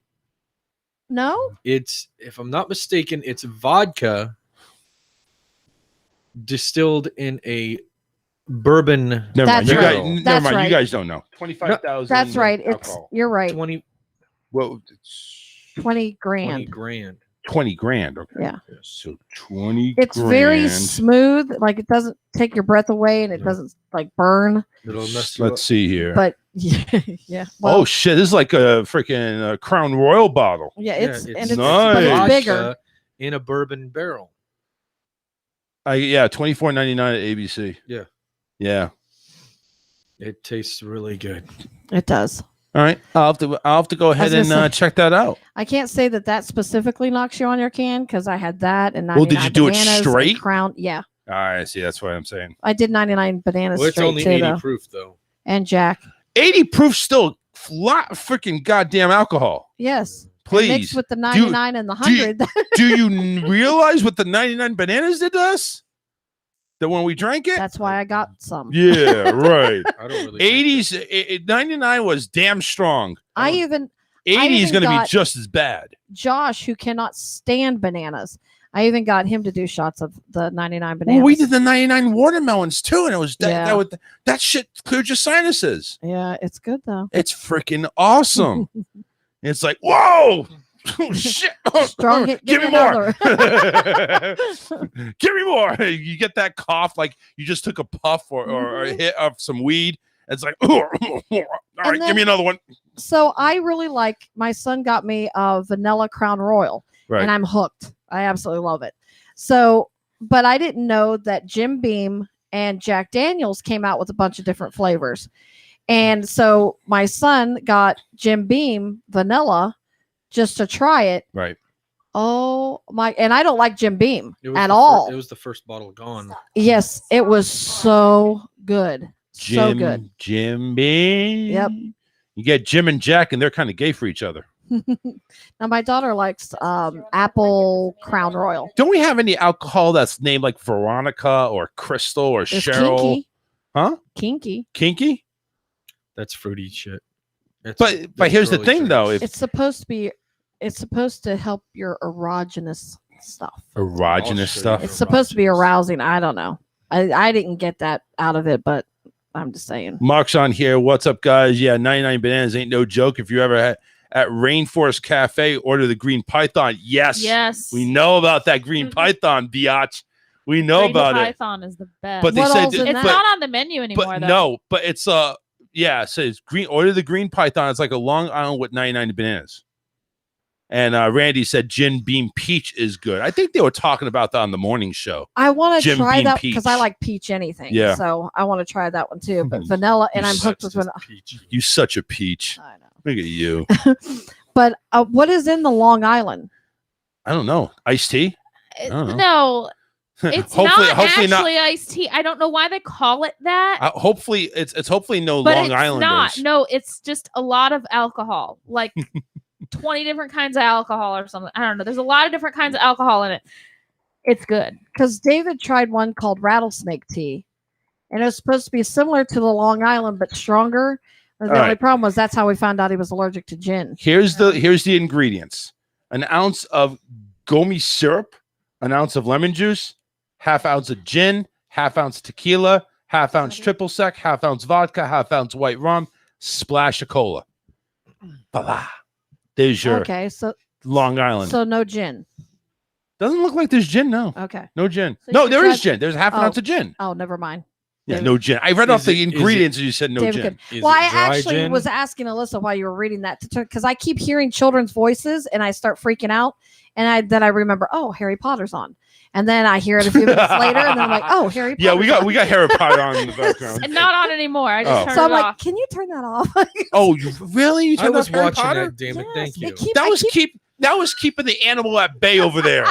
No, It's, if I'm not mistaken, it's vodka distilled in a bourbon. Never That's mind. You right. guys, never That's mind. right. You guys don't know. 25,000. that's right. alcohol. You're right. 20 Well, 20 grand. grand. 20 grand. Okay. Yeah. So 20 It's grand. very smooth. Like it doesn't take your breath away, and it doesn't like burn. It'll mess you up. Let's see here. But yeah. Oh shit! This is like a freaking Crown Royal bottle. Yeah, it's and it's, nice. but it's Vodka bigger. in a bourbon barrel. Yeah, $24.99 at ABC. Yeah. Yeah. It tastes really good. It does. All right. I'll have to go ahead was and gonna say- check that out. I can't say that specifically knocks you on your can because I had that and 99 Well, did you do it bananas and straight? Crown, yeah, All right. See, that's what I'm saying. I did 99 bananas Well, it's straight only too, 80 though. proof though. And Jack. 80 proof still flat freaking goddamn alcohol. Yes. Please. Mixed with the 99 and the 100. Do you realize what the 99 bananas did to us? That when we drank it? That's why I got some. Yeah, right. I don't really 80s, 99 was damn strong. I even 80 is even going to be got- just as bad. Josh, who cannot stand bananas, I even got him to do shots of the 99 bananas. Well, we did the 99 watermelons too, and it was Yeah. that shit cleared your sinuses. Yeah, it's good though. It's freaking awesome. It's like, whoa, oh, shit. Strong hit. Give me more. Give me more. You get that cough like you just took a puff or a hit of some weed. It's like, all right, give me another one. So I really like. My son got me a vanilla Crown Royal, Right. and I'm hooked. I absolutely love it. So, but I didn't know that Jim Beam and Jack Daniels came out with a bunch of different flavors. And so my son got Jim Beam vanilla just to try it. Right. Oh my, and I don't like Jim Beam It was at the all. It was the first bottle gone. Yes, it was so good. So good. Jim Beam. Yep. You get Jim and Jack, and they're kind of gay for each other. Now my daughter likes apple Crown Royal. Don't we have any alcohol that's named like Veronica or Crystal or It's Cheryl? kinky. Huh? Kinky. Kinky? That's fruity shit. But here's the thing, though. If It's supposed to help your erogenous stuff. erogenous stuff. It's supposed to be arousing. I don't know. I didn't get that out of it, but I'm just saying. Mark's on here. What's up, guys? Yeah, 99 bananas ain't no joke. If you ever had at Rainforest Cafe, order the Green Python. Yes. Yes. We know about that Green Python, biatch. We know Green about it. Python is the best. But they What said all's in it's that? not on the menu anymore, but though. no, but it's yeah, it says green order the Green Python. It's like a Long Island with 99 bananas. And Randy said Gin Beam Peach is good. I think they were talking about that on the morning show. I want to Jim try Beam that peach. because I like peach anything. Yeah. So I want to try that one too. But vanilla, and You I'm hooked with vanilla. You such a peach. I know. Look at you. But what is in the Long Island? I don't know. Iced tea? don't know. No, it's Hopefully- not hopefully not- actually iced tea. I don't know why they call it that. Hopefully it's hopefully no but Long it's Islanders. not. No, it's just a lot of alcohol, like 20 different kinds of alcohol or something. I don't know. There's a lot of different kinds of alcohol in it. It's good. Because David tried one called rattlesnake tea, and it was supposed to be similar to the Long Island but stronger. The All only right. problem was that's how we found out he was allergic to gin. Here's the ingredients: an ounce of gomi syrup, an ounce of lemon juice, half ounce of gin, half ounce tequila, half ounce triple sec, half ounce vodka, half ounce white rum, splash of cola. Voila. There's your Okay, so Long Island. no gin. Doesn't look like there's gin, no. Okay. No gin. So No, you there is tried- gin. There's half an Oh. ounce of gin. Oh, never mind. Yeah, David- no gin. I read Is off the it- is it- ingredients and you said no David gin. could- Well, I actually was asking Alyssa while you were reading that because I keep hearing children's voices and I start freaking out, and then I remember, oh, Harry Potter's on, and then I hear it a few minutes later, and then I'm like, oh, Harry Potter. Yeah, we got Harry Potter on in the background. And not on anymore. I just Oh. turned So I'm it like, off. can you turn that off? Oh, you really? You I turned was off Harry watching Potter? that. Damn it! Yes, Thank you. it keep- That I was keep- keeping the animal at bay over there.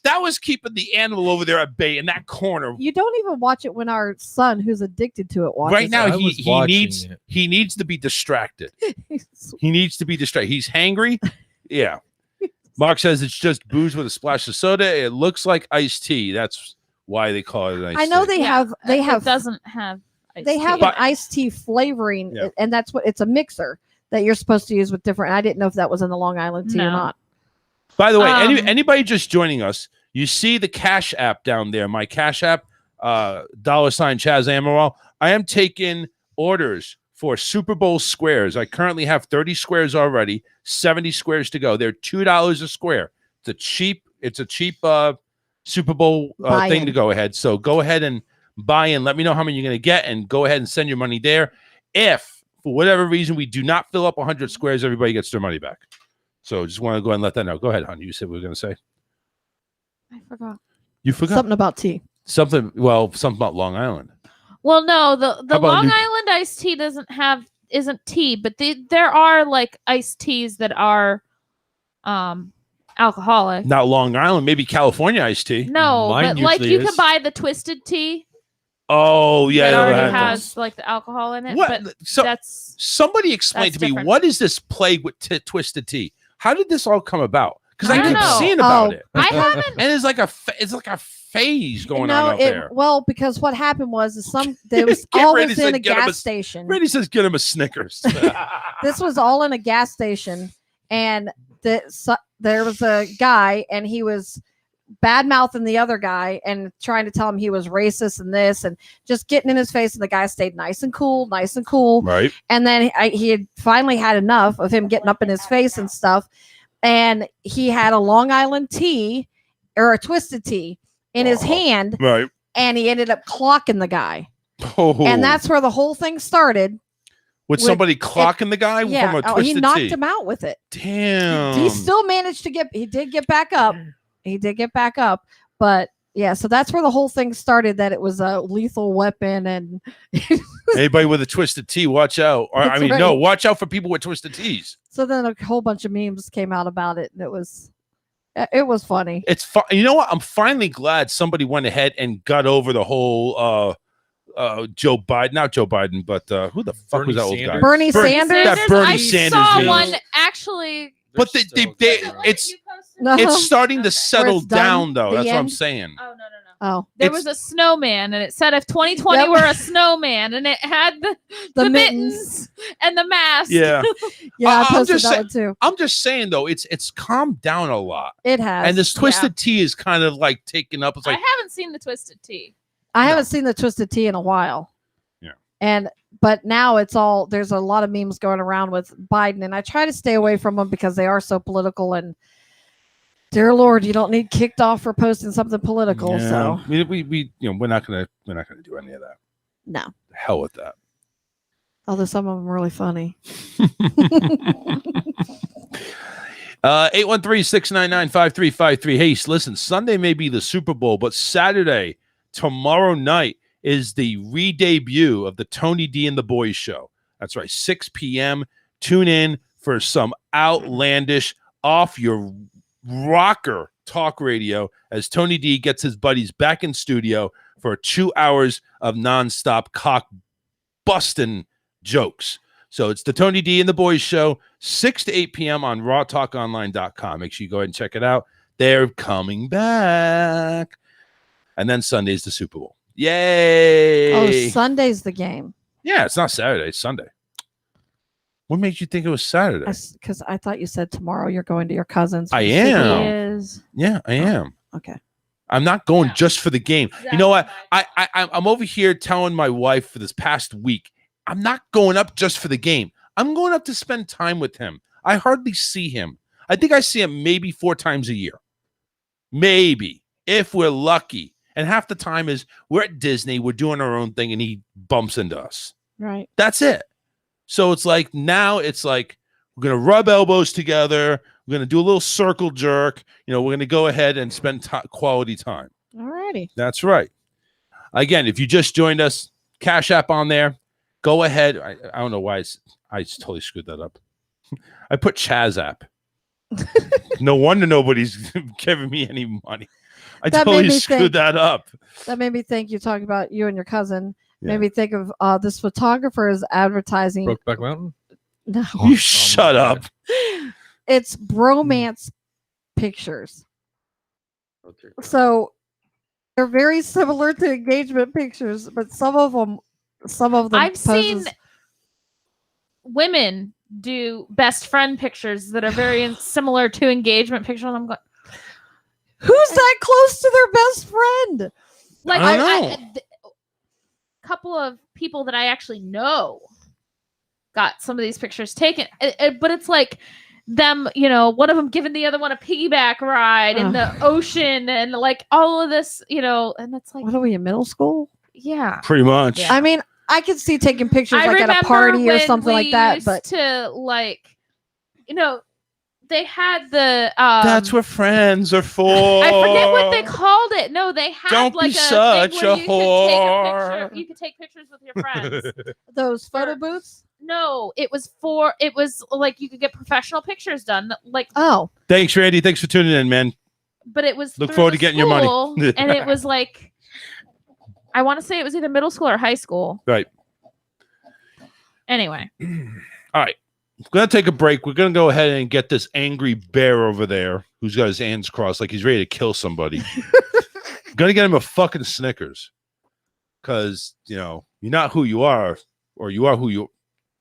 That was keeping the animal over there at bay in that corner. You don't even watch it when our son, who's addicted to it, watches Right now, I was he watching it. needs to be distracted. it. He needs to be distracted. He's hangry. Yeah. Mark says it's just booze with a splash of soda. It looks like iced tea. That's why they call it iced I know tea. they have It doesn't have. they have But- an iced tea flavoring, Yeah. and that's what it's a mixer that you're supposed to use with different. I didn't know if that was in the Long Island tea or No. not. By the way, Um, anybody just joining us, you see the Cash App down there. My Cash App, $, Chaz Amaral. I am taking orders for Super Bowl squares. I currently have 30 squares already, 70 squares to go. They're $2 a square. It's a cheap Super Bowl thing to go ahead. So go ahead and buy in. Let me know how many you're going to get, and go ahead and send your money there. If for whatever reason we do not fill up 100 squares, everybody gets their money back. So just want to go ahead and let that know. Go ahead, hon. You said we were going to say. I forgot. You forgot Something about tea. something. Well, something about Long Island. Well, no, the How about Long New- Island iced tea isn't tea, but there are like iced teas that are alcoholic. Not Long Island. Maybe California iced tea. No, Mine but like usually you is. can buy the twisted tea Oh yeah, that I never already had has those. like the alcohol in it. What? But So that's somebody explain that's to me, different. what is this plague with twisted tea? How did this all come about? Because I I don't keep know. seeing about Oh. it, I haven't. and it's like a phase going no, on out there. well, because what happened was there was Get all ready, within said, a get 'em gas station. Randy says, "Get him a Snickers." This was all in a gas station, and there was a guy, and he was bad mouthing the other guy and trying to tell him he was racist and this, and just getting in his face. And the guy stayed nice and cool. Right. And then he had finally had enough of him getting up in his face and stuff. And he had a Long Island tea or a twisted tea in his hand, Right. and he ended up clocking the guy. Oh. And that's where the whole thing started. with somebody clocking the guy from a twisted he knocked tea. him out with it. Damn. He still managed to he did get back up. He did get back up, but yeah, so that's where the whole thing started, that it was a lethal weapon. And Anybody with a twisted tea, watch out. Or, That's no, right. watch out for people with twisted teas. so then a whole bunch of memes came out about it, and it was funny. It's fun. You know what? I'm finally glad somebody went ahead and got over the whole Joe Biden, not Joe Biden, but who the fuck was Bernie that old guy? Sanders? Bernie Bernie- Sanders? that Bernie I Sanders saw video. one actually. But They're they still going. it's No. it's starting to settle it's done, down though. the That's what I'm end? saying. Oh no. Oh, There It's- was a snowman, and it said if 2020 Yep. were a snowman, and it had the mittens and the mask. Yeah. yeah, I I'm posted just that saying- one too. I'm just saying though, it's calmed down a lot. It has. And this twisted tea is kind of like taking up. It's I like haven't seen the twisted tea. I haven't seen the twisted tea in a while. Yeah. But now there's a lot of memes going around with Biden, and I try to stay away from them because they are so political, and dear Lord, you don't need kicked off for posting something political. yeah. So we we're not gonna do any of that. no. The hell with that. Although some of them are really funny. 813-699-5353. Hey, listen, Sunday may be the Super Bowl, but Saturday, tomorrow night, is the re-debut of the Tony D and the Boys show. That's right, 6 p.m. Tune in for some outlandish, off your rocker talk radio as Tony D gets his buddies back in studio for 2 hours of nonstop cock busting jokes. So it's the Tony D and the Boys show, 6 to 8 p.m. on rawtalkonline.com. Make sure you go ahead and check it out. They're coming back. And then Sunday's the Super Bowl. Yay. Oh, Sunday's the game. Yeah, it's not Saturday. It's Sunday. What made you think it was Saturday? Because I thought you said tomorrow you're going to your cousin's. I for the Super am. Bowl. Is Yeah, I am. Okay. I'm not going just for the game. You know what? I'm over here telling my wife for this past week, I'm not going up just for the game. I'm going up to spend time with him. I hardly see him. I think I see him maybe 4 times a year. Maybe, if we're lucky. And half the time is we're at Disney, we're doing our own thing, and he bumps into us. Right. That's it. So it's like now it's like we're going to rub elbows together. We're going to do a little circle jerk. We're going to go ahead and spend quality time. All righty. That's right. Again, if you just joined us, Cash App on there. Go ahead. I don't know why I totally screwed that up. I put Chaz App. No wonder nobody's giving me any money. I That made totally me screwed think- that up. That made me think you talking about you and your cousin. Yeah. Made me think of this photographer is advertising. Brokeback Mountain. No, You shut up. it's bromance pictures. So they're very similar to engagement pictures, but some of them I've seen poses- women do best friend pictures that are very similar to engagement pictures. And I'm going, who's that close to their best friend? like, I don't know. Couple of people that I actually know got some of these pictures taken, but it's like them, one of them giving the other one a piggyback ride in the ocean and like all of this, and it's like, What are we in middle school? yeah. Pretty much. Yeah. I mean, I could see taking pictures I like at remember a party or when something like we that, used but to like, they had the That's what friends are for. I forget what they called it. No, they had Don't like be a such thing where a you could take a whore. picture. You could take pictures with your friends. those photo booths. No, it was like you could get professional pictures done. Like, Oh, Thanks, Randy. Thanks for tuning in, man. but it was Look through forward the to getting your money. school, and it was like, I want to say it was either middle school or high school. Right. Anyway, All right. We're going to take a break. We're going to go ahead and get this angry bear over there who's got his hands crossed like he's ready to kill somebody. Going to get him a fucking Snickers. Because, you're not who you are, or you are who you...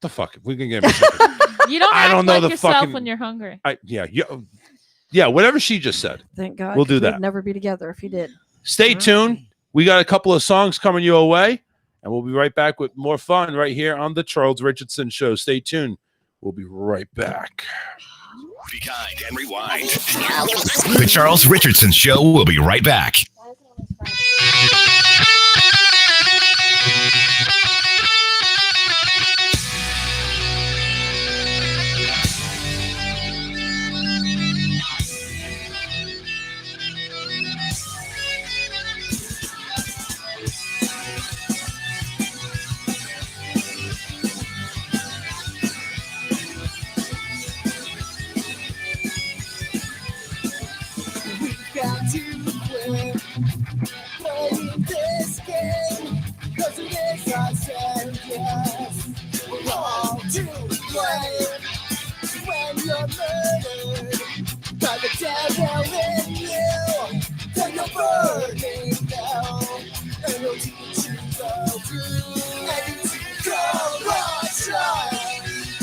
The fuck? We can get him a Snickers. you don't. I Act don't know like the yourself fucking- when you're hungry. Yeah, whatever she just said. thank God. We'll do 'cause we'd that. never be together if he did. Stay tuned. We got a couple of songs coming your way, and we'll be right back with more fun right here on the Charles Richardson Show. Stay tuned. We'll be right back. Be kind and rewind. The Charles Richardson Show will be right back. Got to quit playing this game, 'cause it is our yes. We're all to blame when you're murdered by the devil in you. Then you're burning down, and you'll teach you the truth. And it's corruption,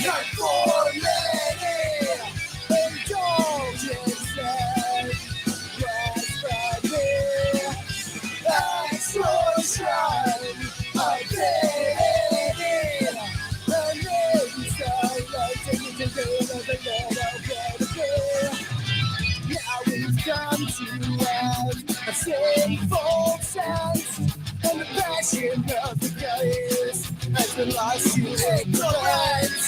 conformity, indulgence. Now we've come to have a sinful sense, and the passion of the case has been lost to ignorance.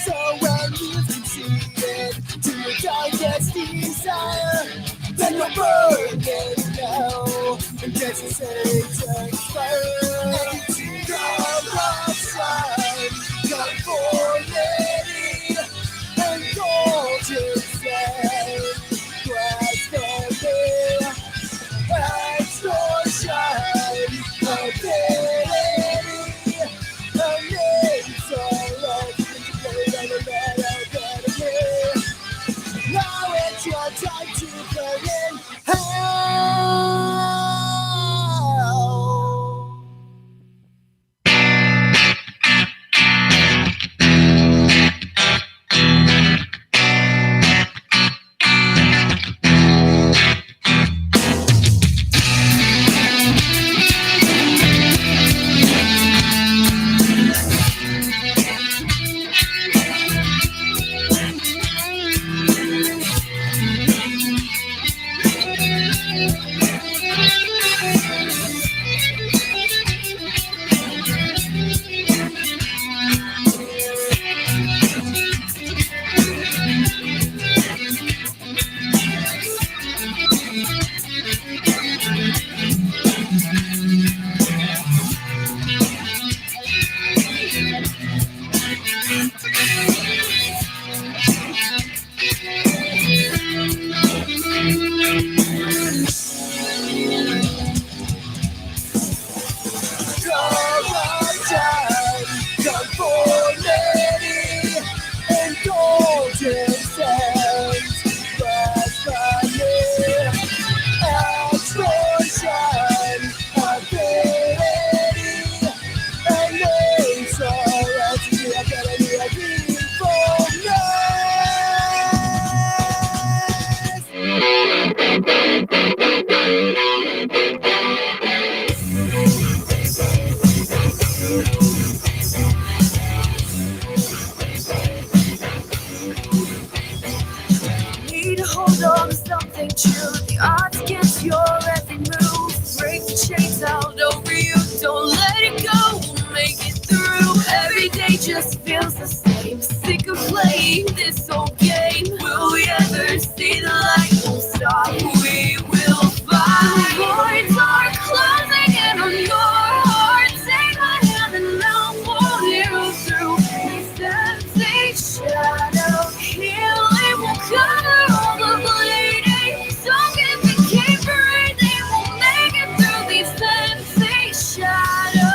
So when you've conceded to your darkest desire, then you're burning now, and there's a Satan's fire. And it's corruption, conformity, indulgence, blasphemy, extortion, ability, and insolence, now it's your time to burn in hell. ain't you. The odds against your every move. Break the chains out over you. Don't let it go. We'll make it through. Every day just feels the same. Sick of playing this old game. Will we ever see the light? Won't stop. We will fight. The voids are closing in on your heart. Take my hand and I'll pull you through. Shadow healing will cover all the bleeding. Don't get the keep breathing. We'll make it through these sensing shadows.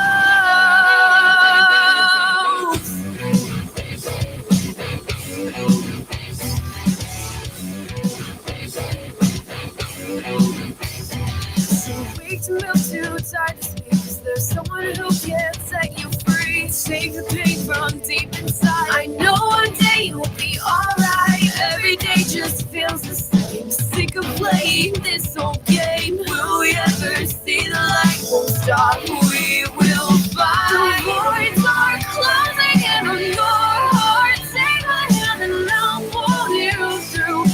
Too weak to move, too tired to speak. Is there someone who can set you free? Take the pain from deep inside. I know one day you'll be alright. Every day just feels the same. Sick of playing this old game. Will we ever see the light? Won't stop. We will fight. The voids are closing in on your heart. Take my hand and I'll pull you through.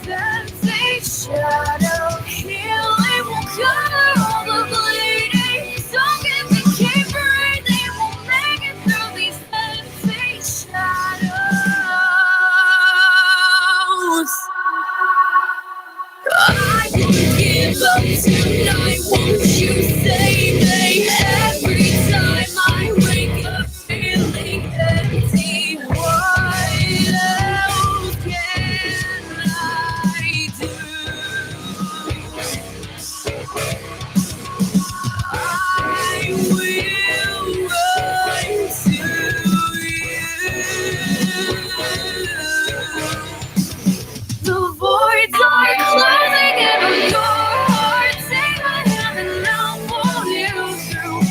Sensing shadow healing will cover all the bleeding. Don't get the keep breathing. We'll make it through these sensing shadows. I won't give up tonight. Won't you save me? Every time I wake up feeling empty. What else can I do? I will run to you. The voids are closing in on your heart. Take my hand and I'll pull you through.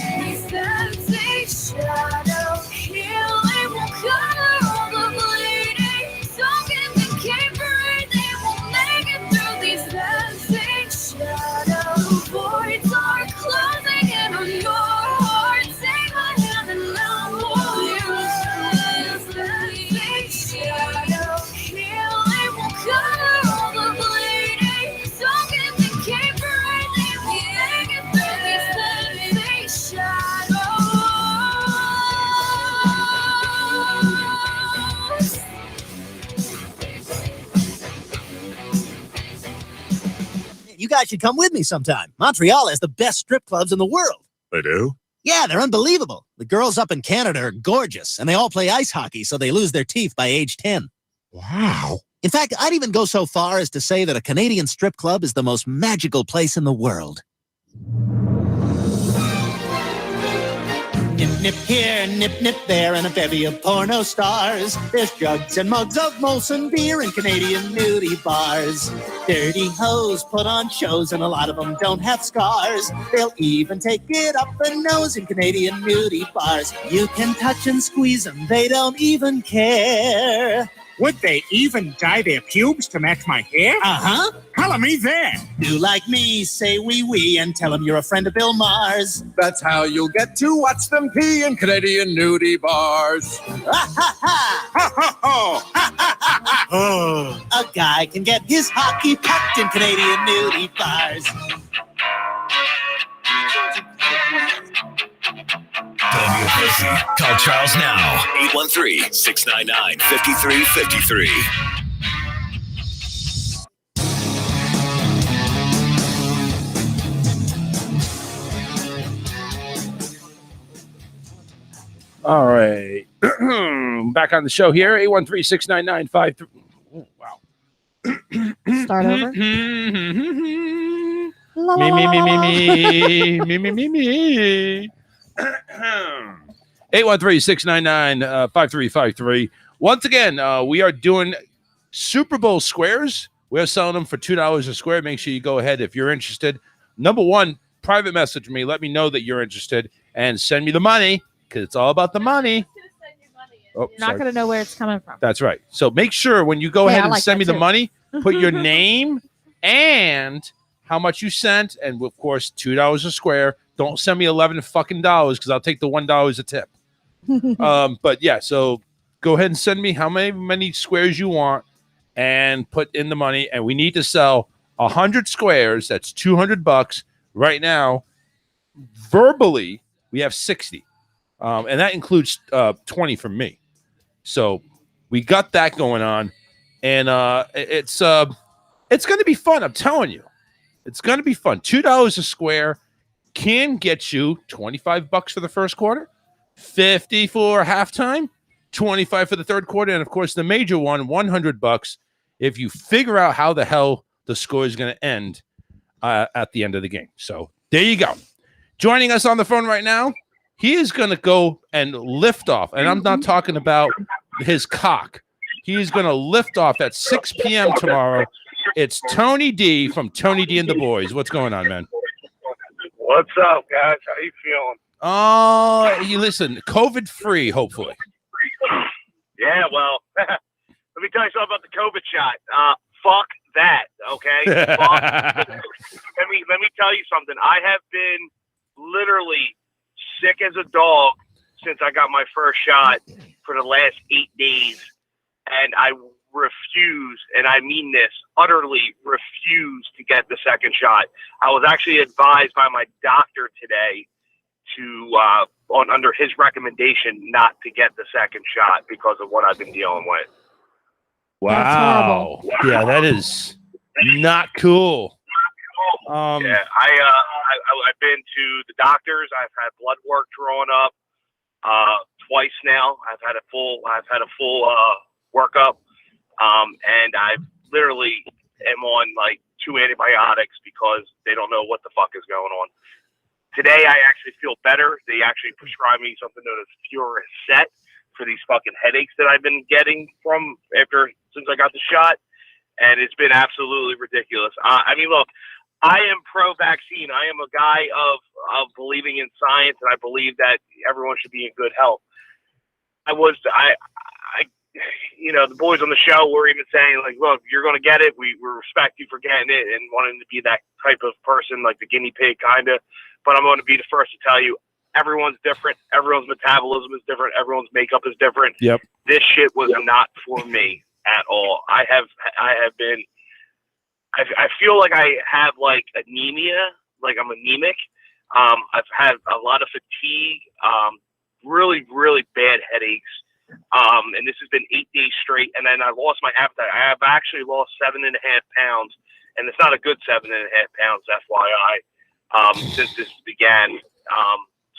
Sensing shadow healing will cover all the bleeding. Don't get the keep breathing. We'll make it through these sensing shadows. The voids are closing in on your heart. Take my hand and I'll pull you through. Sensing shadow healing will cover all the bleeding. Don't get the keep breathing. We'll make it through these sensing shadows. You guys should come with me sometime. Montreal has the best strip clubs in the world. They do? Yeah, they're unbelievable. The girls up in Canada are gorgeous, and they all play ice hockey, so they lose their teeth by age 10. Wow. In fact, I'd even go so far as to say that a Canadian strip club is the most magical place in the world. Nip, nip here, nip, nip there, and a bevy of porno stars. There's jugs and mugs of Molson beer in Canadian nudie bars. Dirty hoes put on shows, and a lot of them don't have scars. They'll even take it up the nose in Canadian nudie bars. You can touch and squeeze them, they don't even care. Would they even dye their pubes to match my hair? Uh-huh. Color me there. Do like me, say wee wee, and tell them you're a friend of Bill Maher's. That's how you'll get to watch them pee in Canadian nudie bars. Ha ha ha! Ho, ho, ho. Ha, ha, ha, ha. Oh, a guy can get his hockey pucked in Canadian nudie bars. Don't be a pussy. Call Charles now. 813-699-5353. All right. Back on the show here. 813-699-5353. Oh, wow. Start over. La, la, Me, la, me, la, me, la, me, la. me. Me, me, me, me. 813-699-5353. Once again, we are doing Super Bowl squares. We're selling them for $2 a square. Make sure you go ahead if you're interested. Number one, private message me. Let me know that you're interested and send me the money because it's all about the money. Oh, You're not going to know where it's coming from. That's right. So make sure when you go Hey, ahead I and like send that me the too. money, put your name and how much you sent, and of course $2 a square. Don't send me $11 fucking dollars because I'll take the $1 as a tip. But yeah, so go ahead and send me how many squares you want and put in the money. And we need to sell 100 squares. That's $200 right now. Verbally, we have 60, and that includes 20 from me. So we got that going on, and it's going to be fun. I'm telling you, it's going to be fun. $2 a square can get you $25 for the first quarter, 50 for halftime, 25 for the third quarter, and of course the major one, $100 if you figure out how the hell the score is going to end at the end of the game. So there you go. Joining us on the phone right now, he is going to go and lift off, and I'm not talking about his cock. He's going to lift off at 6 p.m. tomorrow. It's Tony D from Tony D and the Boys. What's going on, man? What's up, guys? How you feeling? Oh, you listen, COVID-free, hopefully. Yeah, well, let me tell you something about the COVID shot. Fuck that, okay? Fuck. Let me tell you something. I have been literally sick as a dog since I got my first shot for the last 8 days, and I refuse, and I mean this, utterly refuse to get the second shot. I was actually advised by my doctor today to, under his recommendation, not to get the second shot because of what I've been dealing with. Wow. Yeah, that is not cool. Yeah, I've been to the doctors. I've had blood work drawn up twice now. I've had a full workup. And I literally am on like 2 antibiotics because they don't know what the fuck is going on. Today, I actually feel better. They actually prescribed me something known as Furacet for these fucking headaches that I've been getting since I got the shot. And it's been absolutely ridiculous. I mean, look, I am pro-vaccine. I am a guy of believing in science, and I believe that everyone should be in good health. The boys on the show were even saying, like, look, you're going to get it. We respect you for getting it and wanting to be that type of person, like the guinea pig kind of. But I'm going to be the first to tell you, everyone's different. Everyone's metabolism is different. Everyone's makeup is different. Yep. This shit was not for me at all. I feel like I have like anemia, like I'm anemic. I've had a lot of fatigue, really, really bad headaches. And this has been 8 days straight. And then I lost my appetite. I have actually lost 7.5 pounds, and it's not a good 7.5 pounds, FYI, since this began.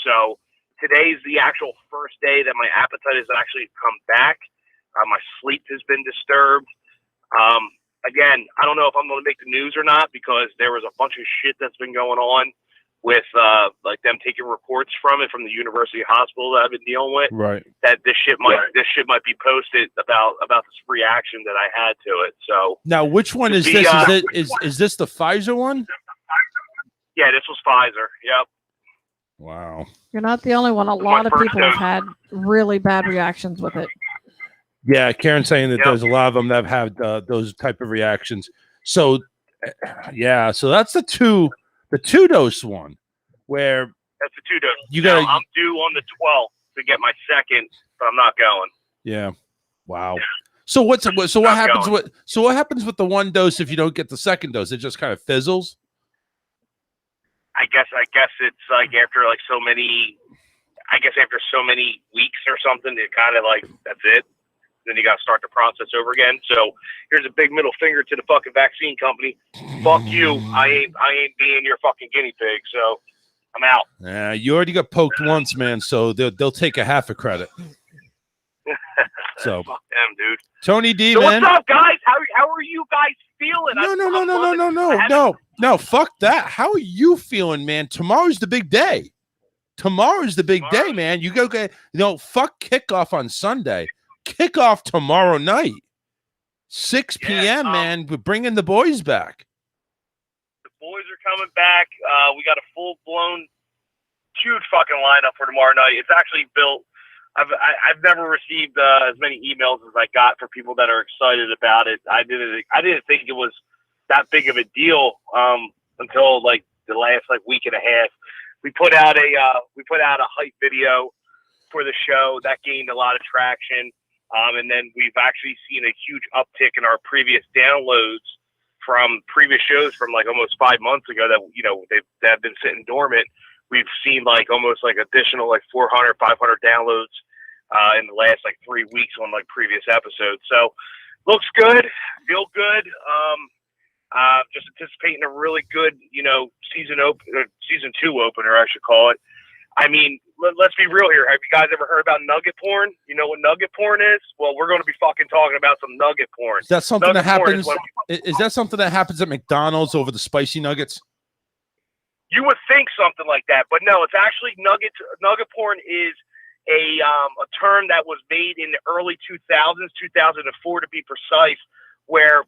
So today's the actual first day that my appetite has actually come back. My sleep has been disturbed. Again, I don't know if I'm going to make the news or not because there was a bunch of shit that's been going on with like them taking reports from the University Hospital that I've been dealing with. Right. That this shit might be posted about this reaction that I had to it. So now, which one is this? Is this the Pfizer one? Yeah, this was Pfizer. Yep. Wow. You're not the only one. A lot of people have had really bad reactions with it. Yeah, Karen's saying that there's a lot of them that have had those type of reactions. So, yeah, so that's the two dose one, where that's the 2 dose. You got. I'm due on the 12th to get my second, but I'm not going. Yeah. Wow. So what happens with the 1 dose if you don't get the second dose? It just kind of fizzles. I guess it's like after so many weeks or something, it kind of like that's it. Then you got to start the process over again. So here's a big middle finger to the fucking vaccine company. Fuck you. I ain't being your fucking guinea pig. So I'm out. Yeah, you already got poked once, man. So they'll take a half a credit. So fuck them, dude. Tony D, so man. What's up, guys? How are you guys feeling? No. Fuck that. How are you feeling, man? Tomorrow's the big day. Tomorrow's the big day, man. You go get fuck kickoff on Sunday. Kickoff tomorrow night, 6 p.m. Man, we're bringing the boys back. The boys are coming back. We got a full-blown, huge fucking lineup for tomorrow night. It's actually built. I've never received as many emails as I got for people that are excited about it. I didn't think it was that big of a deal until like the last week and a half. We put out a hype video for the show that gained a lot of traction. And then we've actually seen a huge uptick in our previous downloads from previous shows from like almost 5 months ago that, you know, they have been sitting dormant. We've seen like almost like additional like 400, 500 downloads in the last like 3 weeks on like previous episodes. So looks good, feel good. Just anticipating a really good, you know, season 2 opener, I should call it. I mean, let's be real here. Have you guys ever heard about nugget porn? You know what nugget porn is? Well, we're going to be fucking talking about some nugget porn. Is that something nugget that happens? Is that something that happens at McDonald's over the spicy nuggets? You would think something like that, but no, it's actually nugget porn is a term that was made in the early 2000s, 2004 to be precise, where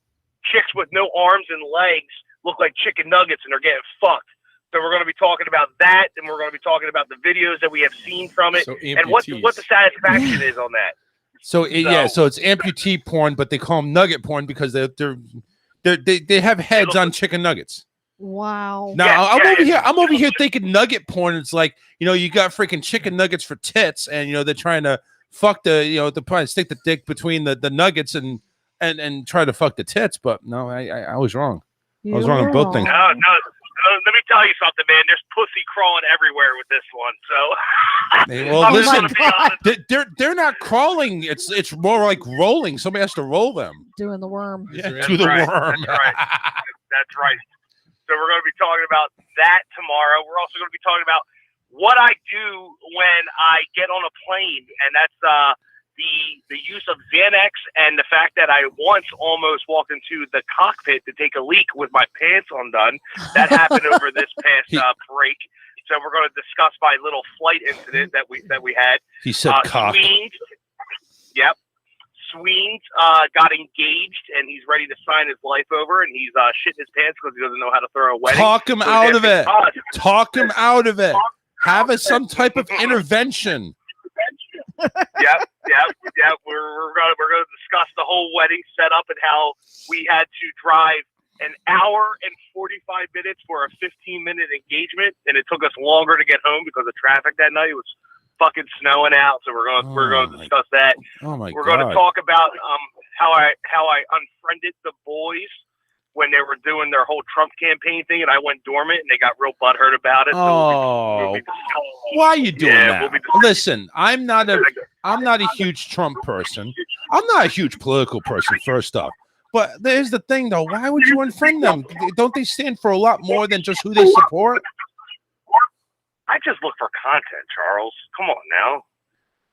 chicks with no arms and legs look like chicken nuggets and they're getting fucked. So we're going to be talking about that, and we're going to be talking about the videos that we have seen from it, and what the satisfaction is on that. So it's amputee porn, but they call them nugget porn because they have heads on chicken nuggets. Wow. Now I'm over here thinking nugget porn. It's like, you know, you got freaking chicken nuggets for tits, and you know they're trying to fuck they're probably stick the dick between the nuggets and try to fuck the tits. But no, I was wrong. I was wrong on both things. No. Let me tell you something, man. There's pussy crawling everywhere with this one. So, well, listen, they're not crawling. It's more like rolling. Somebody has to roll them. Doing the worm. Yeah, do the worm. That's right. That's right. So we're going to be talking about that tomorrow. We're also going to be talking about what I do when I get on a plane, and that's the use of Xanax and the fact that I once almost walked into the cockpit to take a leak with my pants undone. That happened over this past break. So we're going to discuss my little flight incident that we had. He said cock. Yep. Sweens got engaged, and he's ready to sign his life over, and he's shitting his pants because he doesn't know how to throw a wedding. Talk him out of it. Talk him out of it. Have some type of intervention. Yep. We're gonna discuss the whole wedding setup and how we had to drive an hour and 45 minutes for a 15-minute engagement, and it took us longer to get home because of traffic that night. It was fucking snowing out, so we're gonna discuss that. Oh my God. We're gonna talk about how I unfriended the boys when they were doing their whole Trump campaign thing, and I went dormant, and they got real butthurt about it. Oh, why are you doing that? Listen, I'm not a huge Trump person. I'm not a huge political person, first off. But there's the thing, though. Why would you unfriend them? Don't they stand for a lot more than just who they support? I just look for content, Charles. Come on now.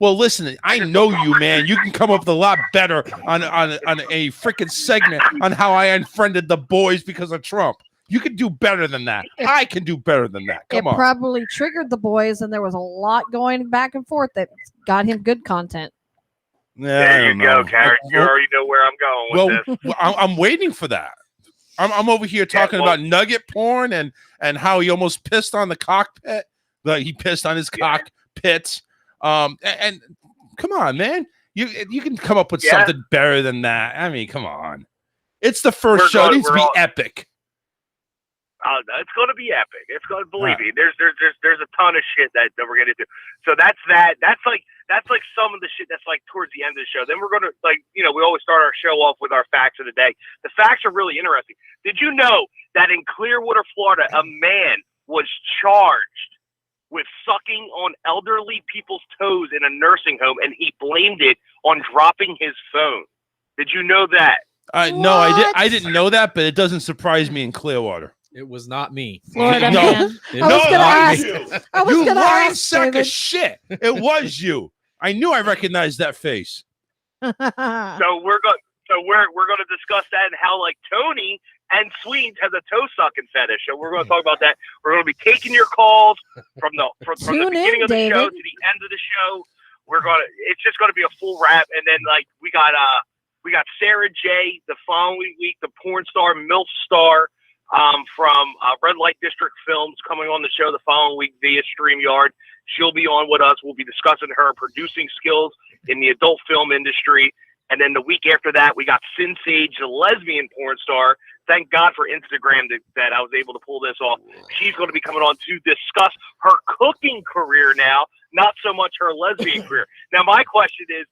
Well, listen, I know you, man. You can come up with a lot better on a freaking segment on how I unfriended the boys because of Trump. You can do better than that. I can do better than that. Come on. It probably triggered the boys, and there was a lot going back and forth that got him good content. There you go, Karen. You already know where I'm going with this. I'm waiting for that. I'm over here talking about nugget porn and how he almost pissed on the cockpit. Like he pissed on his cockpits. And come on, man, you can come up with something better than that. I mean, come on, it's the first show. It needs to be epic. It's going to be epic. It's going to believe me. There's a ton of shit that we're going to do. So that's that. That's like some of the shit that's like towards the end of the show. Then we're going to we always start our show off with our facts of the day. The facts are really interesting. Did you know that in Clearwater, Florida, a man was charged with sucking on elderly people's toes in a nursing home, and he blamed it on dropping his phone? Did you know that? No, I didn't know that, but it doesn't surprise me in Clearwater. It was not me. Florida no, man. no, you lying sack of shit. It was you. I knew I recognized that face. So we're going to discuss that and how like Tony and Sweens has a toe sucking fetish. So we're going to talk about that. We're going to be taking your calls from the beginning of the show to the end of the show. It's just going to be a full wrap, and then like we got Sarah J the following week, the porn star, MILF star from Red Light District Films, coming on the show the following week via StreamYard. She'll be on with us. We'll be discussing her producing skills in the adult film industry. And then the week after that, we got Sin Sage, the lesbian porn star. Thank God for Instagram that I was able to pull this off. She's going to be coming on to discuss her cooking career now, not so much her lesbian career. Now, my question is,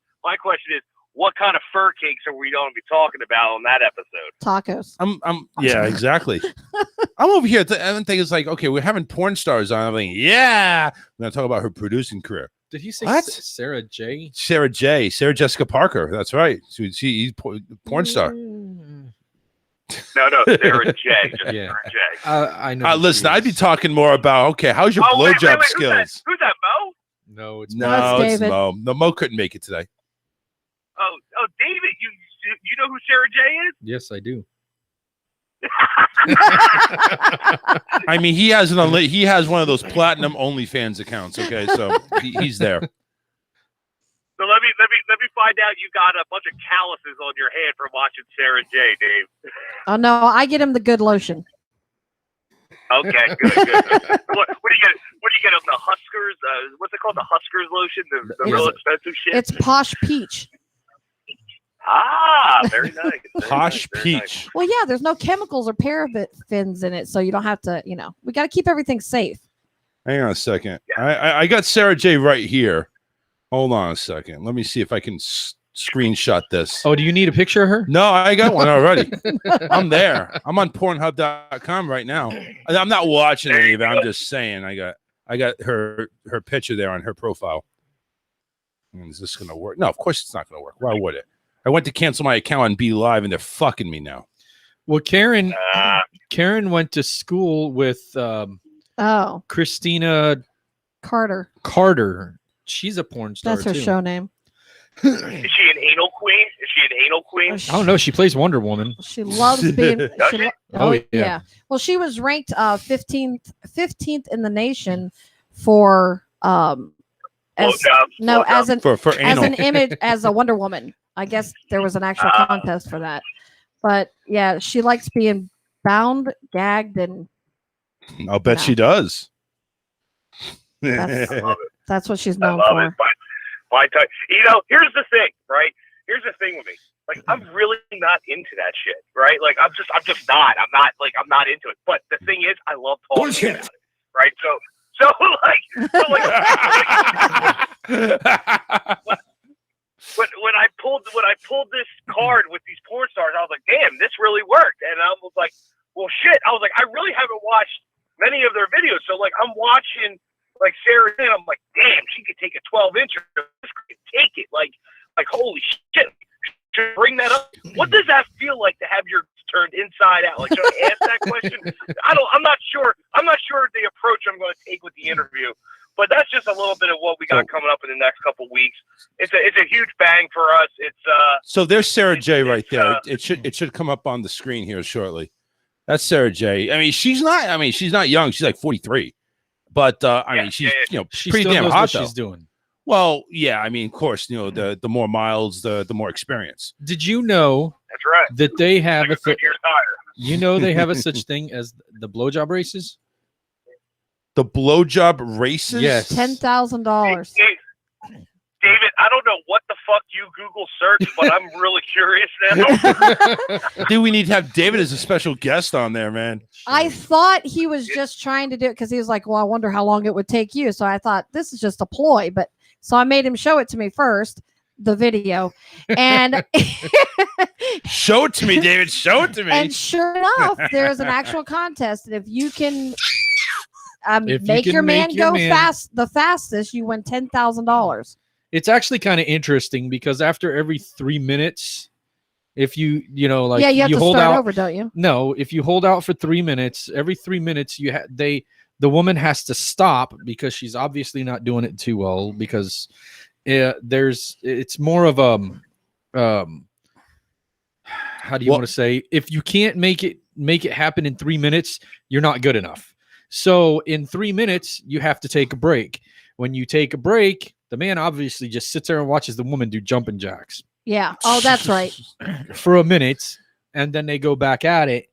what kind of fur cakes are we going to be talking about on that episode? Tacos. Yeah, exactly. I'm over here. I think it's like, okay, we're having porn stars on. I'm like, yeah. I'm going to talk about her producing career. Did he say What? Sarah J? Sarah Jessica Parker. That's right. He's porn star. No, Sarah J. Just Yeah. Sarah J. I know. who Listen, she I'd be is. talking more about, okay, how's your blowjob skills? Who's that, Mo? No, it's No, That's it's David. Mo. No, Mo couldn't make it today. Oh, David, you know who Sarah J is? Yes, I do. I mean, he has he has one of those platinum OnlyFans accounts. Okay, so he's there. So let me find out you got a bunch of calluses on your hand from watching Sarah J, Dave. Oh no, I get him the good lotion. Okay, good. What do you get? What do you get on the Huskers? What's it called? The Huskers lotion, the real expensive shit. It's Posh Peach. Ah, very nice. Posh Peach. Well, yeah, there's no chemicals or parabens in it, so you don't have to. We got to keep everything safe. Hang on a second. I got Sarah J right here. Hold on a second. Let me see if I can screenshot this. Oh, do you need a picture of her? No, I got one already. I'm there. I'm on Pornhub.com right now. I'm not watching any of it. I'm just saying I got her picture there on her profile. Is this gonna work? No, of course it's not gonna work. Why would it? I went to cancel my account on Be Live and they're fucking me now. Well, Karen went to school with Christina Carter. She's a porn star. That's her too. show name. Is she an anal queen? I don't know. She plays Wonder Woman. She loves being. Oh, yeah. Well, she was ranked 15th in the nation for as an image as a Wonder Woman. I guess there was an actual contest for that. But yeah, she likes being bound, gagged, and I'll bet she does. That's what she's I known love for. it. My type. Here's the thing, right? Here's the thing with me. Like, I'm really not into that shit, right? Like, I'm just not. I'm not into it. But the thing is, I love talking about it, right? So when I pulled this card with these porn stars, I was like, damn, this really worked. And I was like, well, shit. I was like, I really haven't watched many of their videos. So like, I'm watching like Sarah, and I'm like, damn, she could take a 12-incher. This could take it. Like holy shit. Should bring that up. What does that feel like to have your turned inside out? Like, should I ask that question? I'm not sure. I'm not sure the approach I'm going to take with the interview. But that's just a little bit of what we got coming up in the next couple weeks. It's a huge bang for us. It's So there's Sarah J right there. It should come up on the screen here shortly. That's Sarah J. I mean, she's not young. She's like 43. But she's She pretty still damn knows hot what though. she's doing. Well, yeah, I mean, of course, the more miles, the more experience. Did you know that's right. that they have like they have a such thing as the blowjob races? The blowjob races? Yes. $10,000. David, I don't know what the fuck you Google search, but I'm really curious now. Dude, we need to have David as a special guest on there, man. I thought he was just trying to do it because he was like, well, I wonder how long it would take you. So I thought this is just a ploy. But so I made him show it to me first, the video. And show it to me, David. Show it to me. And sure enough, there's an actual contest. And if you can make your man go the fastest, you win $10,000. It's actually kind of interesting because after every 3 minutes, if you you have to hold start out over, don't you? No, if you hold out for 3 minutes, every 3 minutes the woman has to stop because she's obviously not doing it too well because it's more of how do you want to say, if you can't make it happen in 3 minutes, you're not good enough. So in 3 minutes, you have to take a break. When you take a break, the man obviously just sits there and watches the woman do jumping jacks. Yeah. Oh, that's right. For a minute, and then they go back at it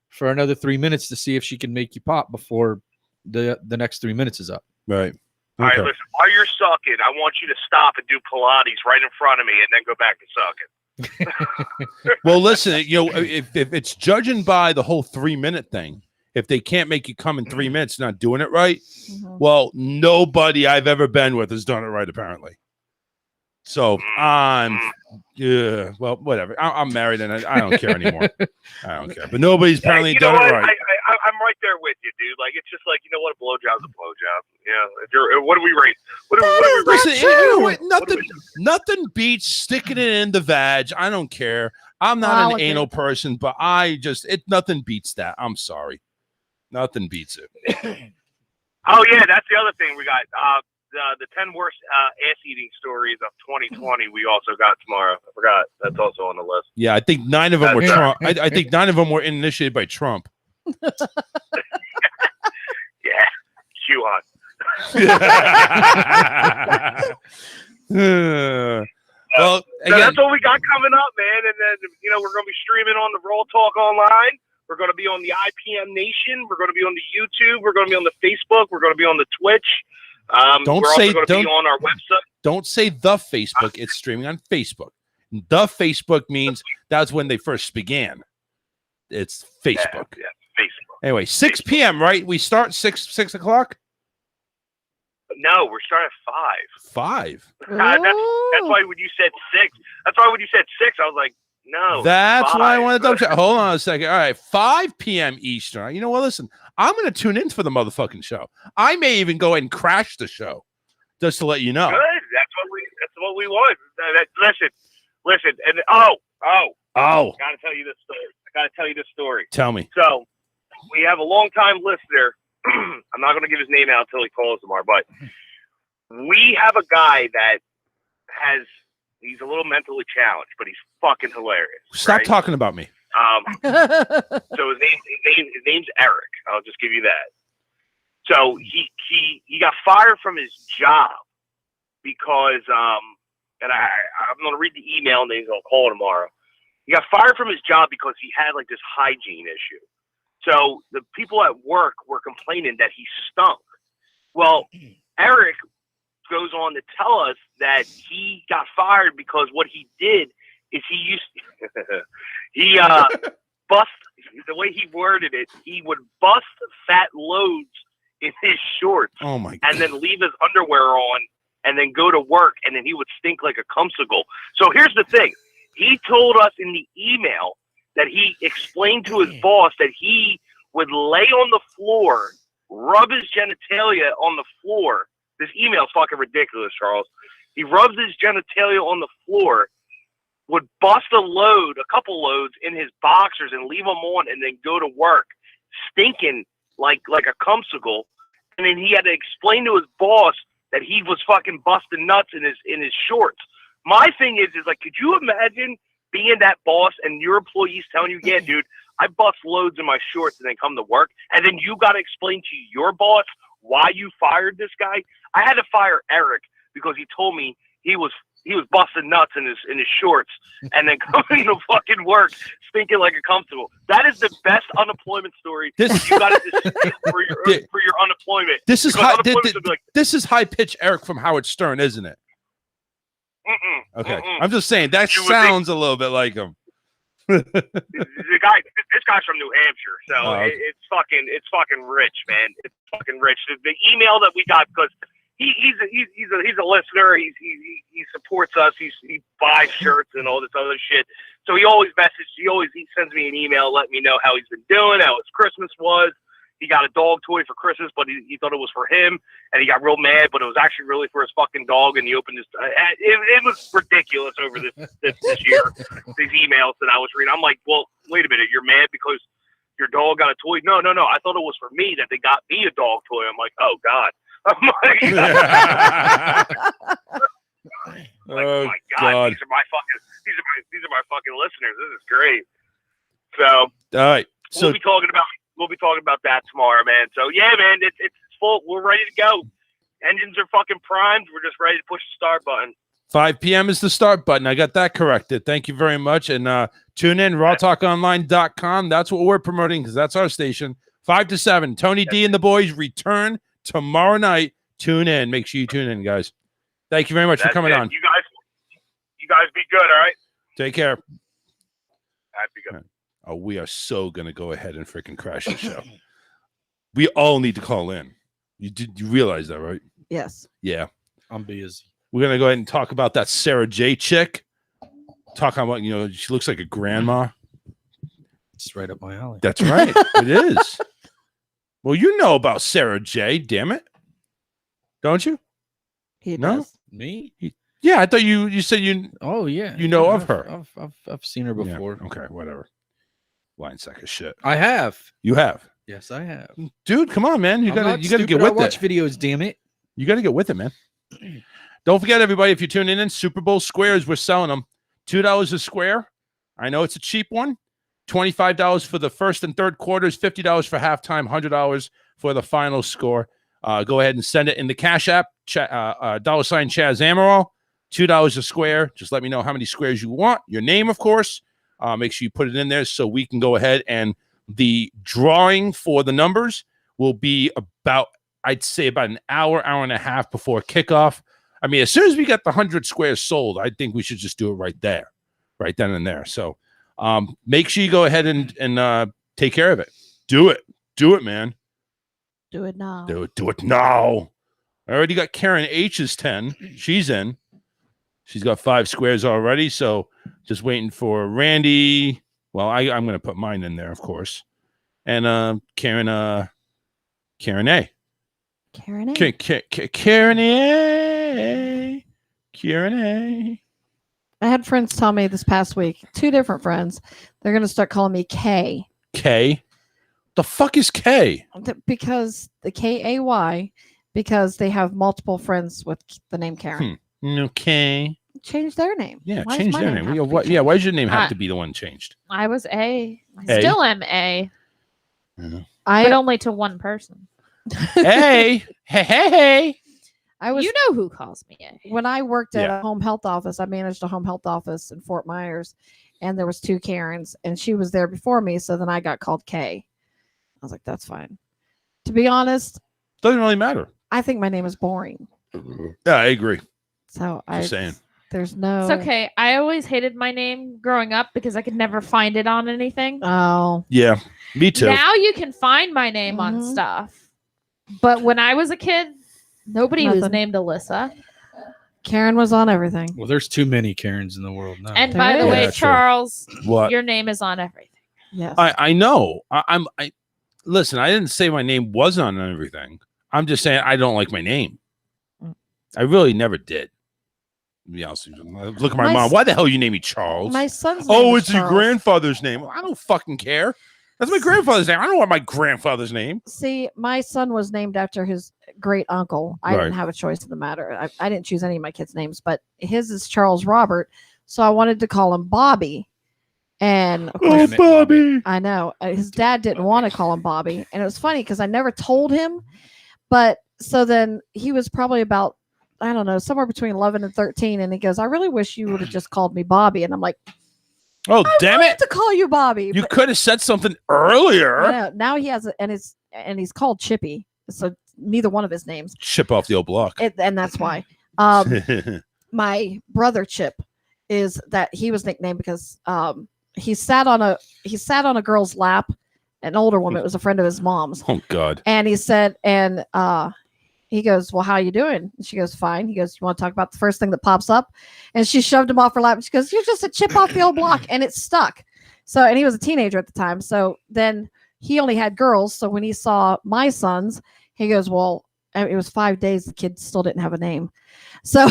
for another 3 minutes to see if she can make you pop before the next 3 minutes is up. Right. All right, listen, while you're sucking, I want you to stop and do Pilates right in front of me and then go back to sucking. Well, listen, if it's judging by the whole 3 minute thing, if they can't make you come in 3 minutes, not doing it right, well, nobody I've ever been with has done it right, apparently. So yeah, well, whatever. I'm married and I don't care anymore. I don't care. But nobody's apparently you know done what? it right. I'm right there with you, dude. Like, it's just like, you know what? A blowjob's a blowjob. Yeah. If you're, what do we rate? What do we rate? Listen, nothing beats sticking it in the vag. I don't care. I'm not an anal person, but nothing beats that. I'm sorry. Nothing beats it. Oh, yeah. That's the other thing we got. The 10 worst ass-eating stories of 2020 we also got tomorrow. I forgot. That's also on the list. Yeah, I think 9 of them were Trump. I think 9 of them were initiated by Trump. Yeah. QAnon. Well, again, that's what we got coming up, man. And then, we're going to be streaming on the Raw Talk Online. We're going to be on the IPM Nation. We're going to be on the YouTube. We're going to be on the Facebook. We're going to be on the Twitch. We're also going to be on our website. Don't say the Facebook. It's streaming on Facebook. The Facebook means that's when they first began. It's Facebook. Yeah, Facebook. Anyway, 6 p.m., right? We start 6 o'clock? No, we're starting at 5. 5? That's why when you said 6, I was like, no. That's 5. why I wanted to double check. Hold on a second. All right, 5 p.m. Eastern. You know what? Listen, I'm going to tune in for the motherfucking show. I may even go ahead and crash the show just to let you know. Good. That's what we want. Listen. And gotta tell you this story. Tell me. So we have a longtime listener. I'm not going to give his name out until he calls tomorrow, but we have a guy that he's a little mentally challenged, but he's fucking hilarious. Stop talking about me. So his name's Eric. I'll just give you that. So he got fired from his job because and I'm going to read the email and then he's going to call tomorrow. He got fired from his job because he had like this hygiene issue. So the people at work were complaining that he stunk. Well, Eric goes on to tell us that he got fired because what he did is he bust, the way he worded it, he would bust fat loads in his shorts and then leave his underwear on and then go to work, and then he would stink like a cumsicle. So here's the thing. He told us in the email that he explained to his boss that he would lay on the floor, rub his genitalia on the floor. This email is fucking ridiculous, Charles. He rubs his genitalia on the floor, would bust a couple loads in his boxers and leave them on and then go to work, stinking like a cumsicle. And then he had to explain to his boss that he was fucking busting nuts in his shorts. My thing is like, could you imagine being that boss and your employees telling you, yeah, dude, I bust loads in my shorts and then come to work, and then you got to explain to your boss why you fired this guy? I had to fire Eric because he told me he was busting nuts in his shorts and then coming to fucking work stinking like a comfortable. That is the best unemployment story. You got to just for your unemployment. This is high pitch Eric from Howard Stern, isn't it? Okay, I'm just saying that sounds a little bit like him. This guy's from New Hampshire, so it's fucking rich, man. It's fucking rich. The email that we got, because he's a listener. He supports us. He buys shirts and all this other shit. So he sends me an email letting me know how he's been doing, how his Christmas was. He got a dog toy for Christmas, but he thought it was for him, and he got real mad, but it was actually really for his fucking dog, and he opened his... It was ridiculous over this year, these emails that I was reading. I'm like, well, wait a minute, you're mad because your dog got a toy? No, I thought it was for me that they got me a dog toy. I'm like, oh, God. I'm like, oh my God. These are my fucking listeners. This is great. So, all right. We'll be talking about that tomorrow, man. So yeah, man, it's full. We're ready to go. Engines are fucking primed. We're just ready to push the start button. 5 p.m. is the start button. I got that corrected. Thank you very much. And tune in, rawtalkonline.com. That's what we're promoting because that's our station. 5 to 7. Tony D and the boys return tomorrow night. Tune in. Make sure you tune in, guys. Thank you very much for coming on. You guys be good, all right? Take care. All right, be good. Oh, we are so going to go ahead and freaking crash the show. We all need to call in. You realize that, right? Yes. Yeah. I'm busy. We're gonna go ahead and talk about that Sarah J chick. Talking about, she looks like a grandma. It's right up my alley. That's right. It is. Well, you know about Sarah J, damn it. Don't you? He No? does. Me? Yeah, I thought you said you. Oh yeah. You know of her. I've seen her before. Yeah. Okay, whatever. Lying sack of shit. I have. You have. Yes, I have. Dude, come on, man. You gotta get with I watch it. videos, damn it. You gotta get with it, man. Don't forget, everybody, if you're tuning in, Super Bowl squares, we're selling them. $2 a square. I know it's a cheap one. $25 for the first and third quarters, $50 for halftime, $100 for the final score. Go ahead and send it in the Cash App, $sign Chaz Amaral, $2 a square. Just let me know how many squares you want. Your name, of course. Make sure you put it in there so we can go ahead, and the drawing for the numbers will be about, I'd say, about an hour and a half before kickoff. I mean, as soon as we get the 100 squares sold, I think we should just do it right there, right then and there. So make sure you go ahead and take care of it. Do it, man. Do it now. Do it now. I already got Karen H's 10. She's in. She's got 5 squares already. So just waiting for Randy. Well, I'm going to put mine in there, of course. And Karen A. Karen A. Karen A. Karen A. I had friends tell me this past week, 2 different friends, they're going to start calling me K. K? The fuck is K? Because the K-A-Y, because they have multiple friends with the name Karen. Okay. Change their name. Yeah, Why change does my their name name. have to be Why changed? does your name have to be the one changed? I was A. I A? still am A. Yeah. But only to one person. Hey. I was, you know who calls me A. when I worked at Yeah. a home health office, I managed a home health office in Fort Myers, and there was 2 Karens, and she was there before me, so then I got called K. I was like, that's fine. To be honest, Doesn't really matter. I think my name is boring. Yeah, I agree. So Just saying. there's no. It's okay. I always hated my name growing up because I could never find it on anything. Oh. Yeah, me too. Now you can find my name on Mhm. stuff. But when I was a kid, nobody was Nothing. named Alyssa. Karen was on everything. Well, there's too many Karens in the world now. And by the There way, is. Yeah, true. Charles, What? your name is on everything. Yes. I know. I listen. I didn't say my name wasn't on everything. I'm just saying I don't like my name. I really never did. To be honest with you. Look at my My mom. s- Why the hell you name me Charles? My son's name Oh, is it's your Charles. grandfather's name. I don't fucking care. That's my grandfather's name. I don't want my grandfather's name. See, my son was named after his great uncle. I Right. didn't have a choice in the matter. I didn't choose any of my kids' names, but his is Charles Robert. So I wanted to call him Bobby. And of course, Bobby. I know his dad didn't want to call him Bobby. And it was funny because I never told him. But so then he was probably about, I don't know, somewhere between 11 and 13. And he goes, I really wish you would have just called me Bobby. And I'm like, Oh, damn I it. to call you Bobby. You but- could have said something I earlier. know. Now he has and he's called Chippy. So neither one of his names. Chip off the old block. And that's why. My brother Chip is that he was nicknamed because he sat on a girl's lap, an older woman. It was a friend of his mom's. Oh, God. And he said, he goes, well, how you doing? And she goes, fine. He goes, you want to talk about the first thing that pops up? And she shoved him off her lap. And she goes, you're just a chip off the old block. And it stuck. So, and he was a teenager at the time. So then he only had girls. So when he saw my sons, he goes, well, it was 5 days. The kid still didn't have a name. So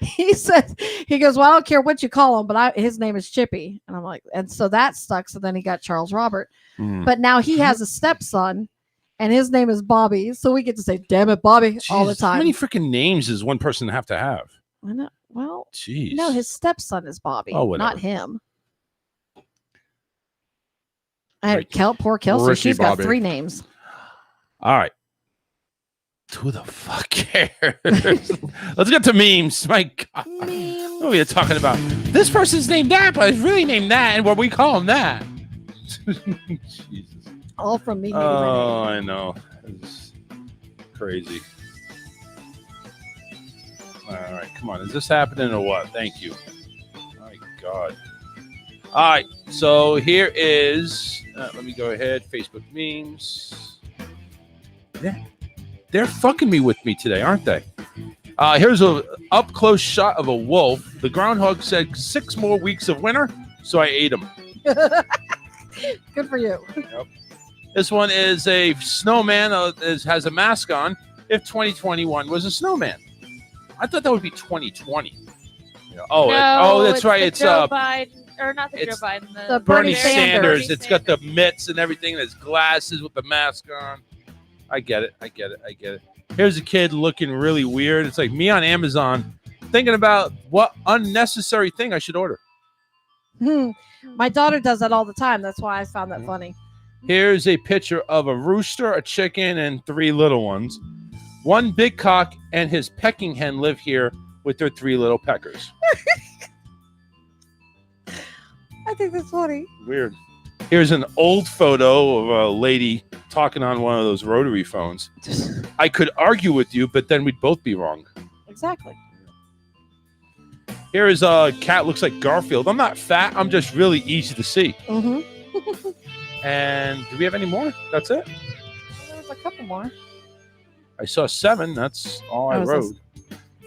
he goes, well, I don't care what you call him, but his name is Chippy. And I'm like, and so that stuck. So then he got Charles Robert. But now he has a stepson. And his name is Bobby, so we get to say, damn it, Bobby, all the Jesus, How time. many freaking names does one person have to have? I know. Well, Jeez. no, his stepson is Bobby, Oh, whatever. not him. Poor Kelsey, Ricky she's got Bobby. 3 names. All right. Who the fuck cares? Let's get to memes. My God. What are we talking about? This person's named that, but it's really named that, and what we call him that. Jesus. All from me. Oh, I know. It's crazy. All right, come on. Is this happening or what? Thank you. My God. All right, so here is. Let me go ahead. Facebook memes. Yeah, they're fucking me with me today, aren't they? Here's a up close shot of a wolf. The groundhog said 6 more weeks of winter, so I ate them. Good for you. Yep. This one is a snowman has a mask on. If 2021 was a snowman, I thought that would be 2020. That's right. It's Joe Biden, or not the Joe Biden, the Bernie Sanders. It's got the mitts and everything, and his glasses with the mask on. I get it. Here's a kid looking really weird. It's like me on Amazon thinking about what unnecessary thing I should order. My daughter does that all the time. That's why I found that funny. Here's a picture of a rooster, a chicken, and 3 little ones. One big cock and his pecking hen live here with their 3 little peckers. I think that's funny. Weird. Here's an old photo of a lady talking on one of those rotary phones. I could argue with you, but then we'd both be wrong. Exactly. Here is a cat, looks like Garfield. I'm not fat. I'm just really easy to see. Mm-hmm. And do we have any more? That's it? There's a couple more. I saw 7. That's all I wrote.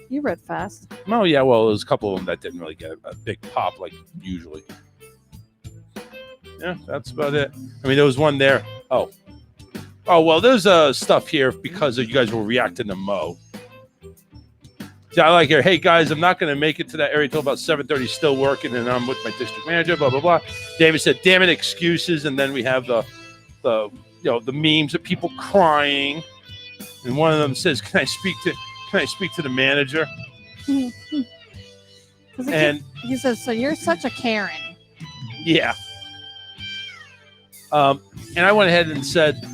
You read fast. Oh, yeah. Well, there's a couple of them that didn't really get a big pop like usually. Yeah, that's about it. I mean, there was one there. Oh, well, there's stuff here because you guys were reacting to Mo. Yeah, I like here. Hey, guys, I'm not going to make it to that area until about 7:30. Still working, and I'm with my district manager, blah, blah, blah. David said, damn it, excuses. And then we have the memes of people crying. And one of them says, can I speak to the manager? And he says, so you're such a Karen. Yeah. And I went ahead and said,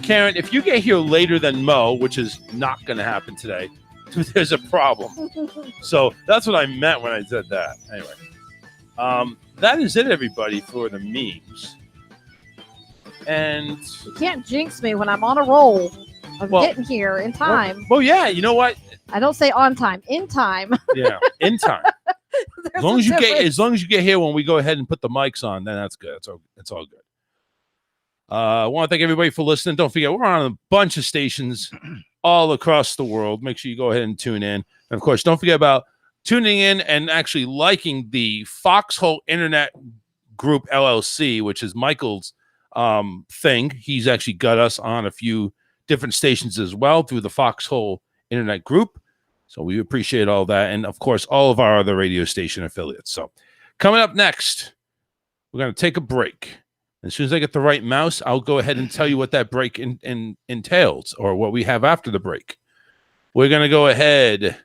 Karen, if you get here later than Mo, which is not going to happen today, there's a problem. So that's what I meant when I said that. Anyway, that is it, everybody, for the memes. And you can't jinx me when I'm on a roll of getting here in time. Well, yeah, you know what? I don't say on time, in time. Yeah, in time. As long as you get here when we go ahead and put the mics on, then that's good. It's all good. I want to thank everybody for listening. Don't forget, we're on a bunch of stations all across the world. Make sure you go ahead and tune in. And of course, don't forget about tuning in and actually liking the Foxhole Internet Group LLC, which is Michael's thing. He's actually got us on a few different stations as well through the Foxhole Internet Group. So we appreciate all that. And of course, all of our other radio station affiliates. So coming up next, we're going to take a break. As soon as I get the right mouse, I'll go ahead and tell you what that break entails or what we have after the break. We're going to go ahead.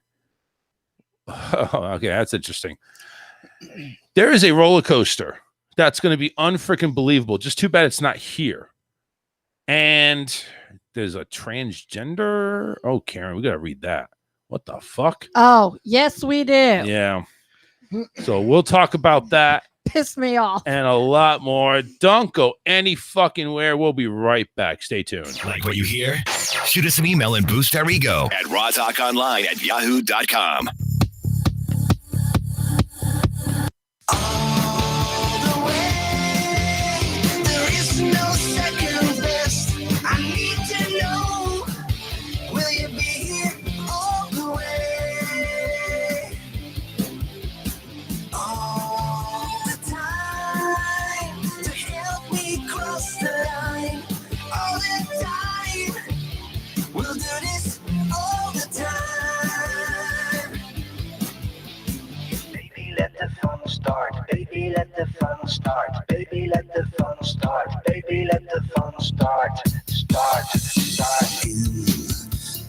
Oh, okay, that's interesting. There is a roller coaster that's going to be unfreaking believable. Just too bad it's not here. And there's a transgender. Oh, Karen, we got to read that. What the fuck? Oh, yes, we do. Yeah. So we'll talk about that. Piss me off. And a lot more. Don't go any fucking where. We'll be right back. Stay tuned. Like what you hear? Shoot us an email and boost our ego at rawtalkonline@yahoo.com. Start, baby, let the fun start. Baby, let the fun start. Baby, let the fun start. Start. In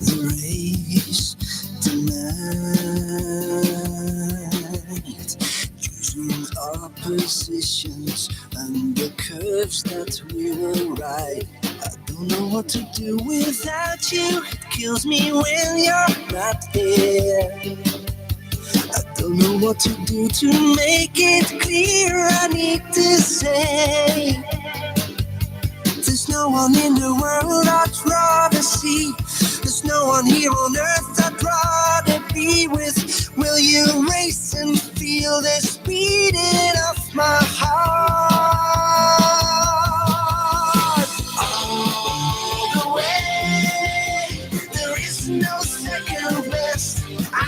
the race tonight, choosing our positions and the curves that we will ride. I don't know what to do without you. It kills me when you're not here. I don't know what to do to make it clear. I need to say there's no one in the world I'd rather see. There's no one here on earth I'd rather be with. Will you race and feel this beating of my heart? All the way, there is no second best. I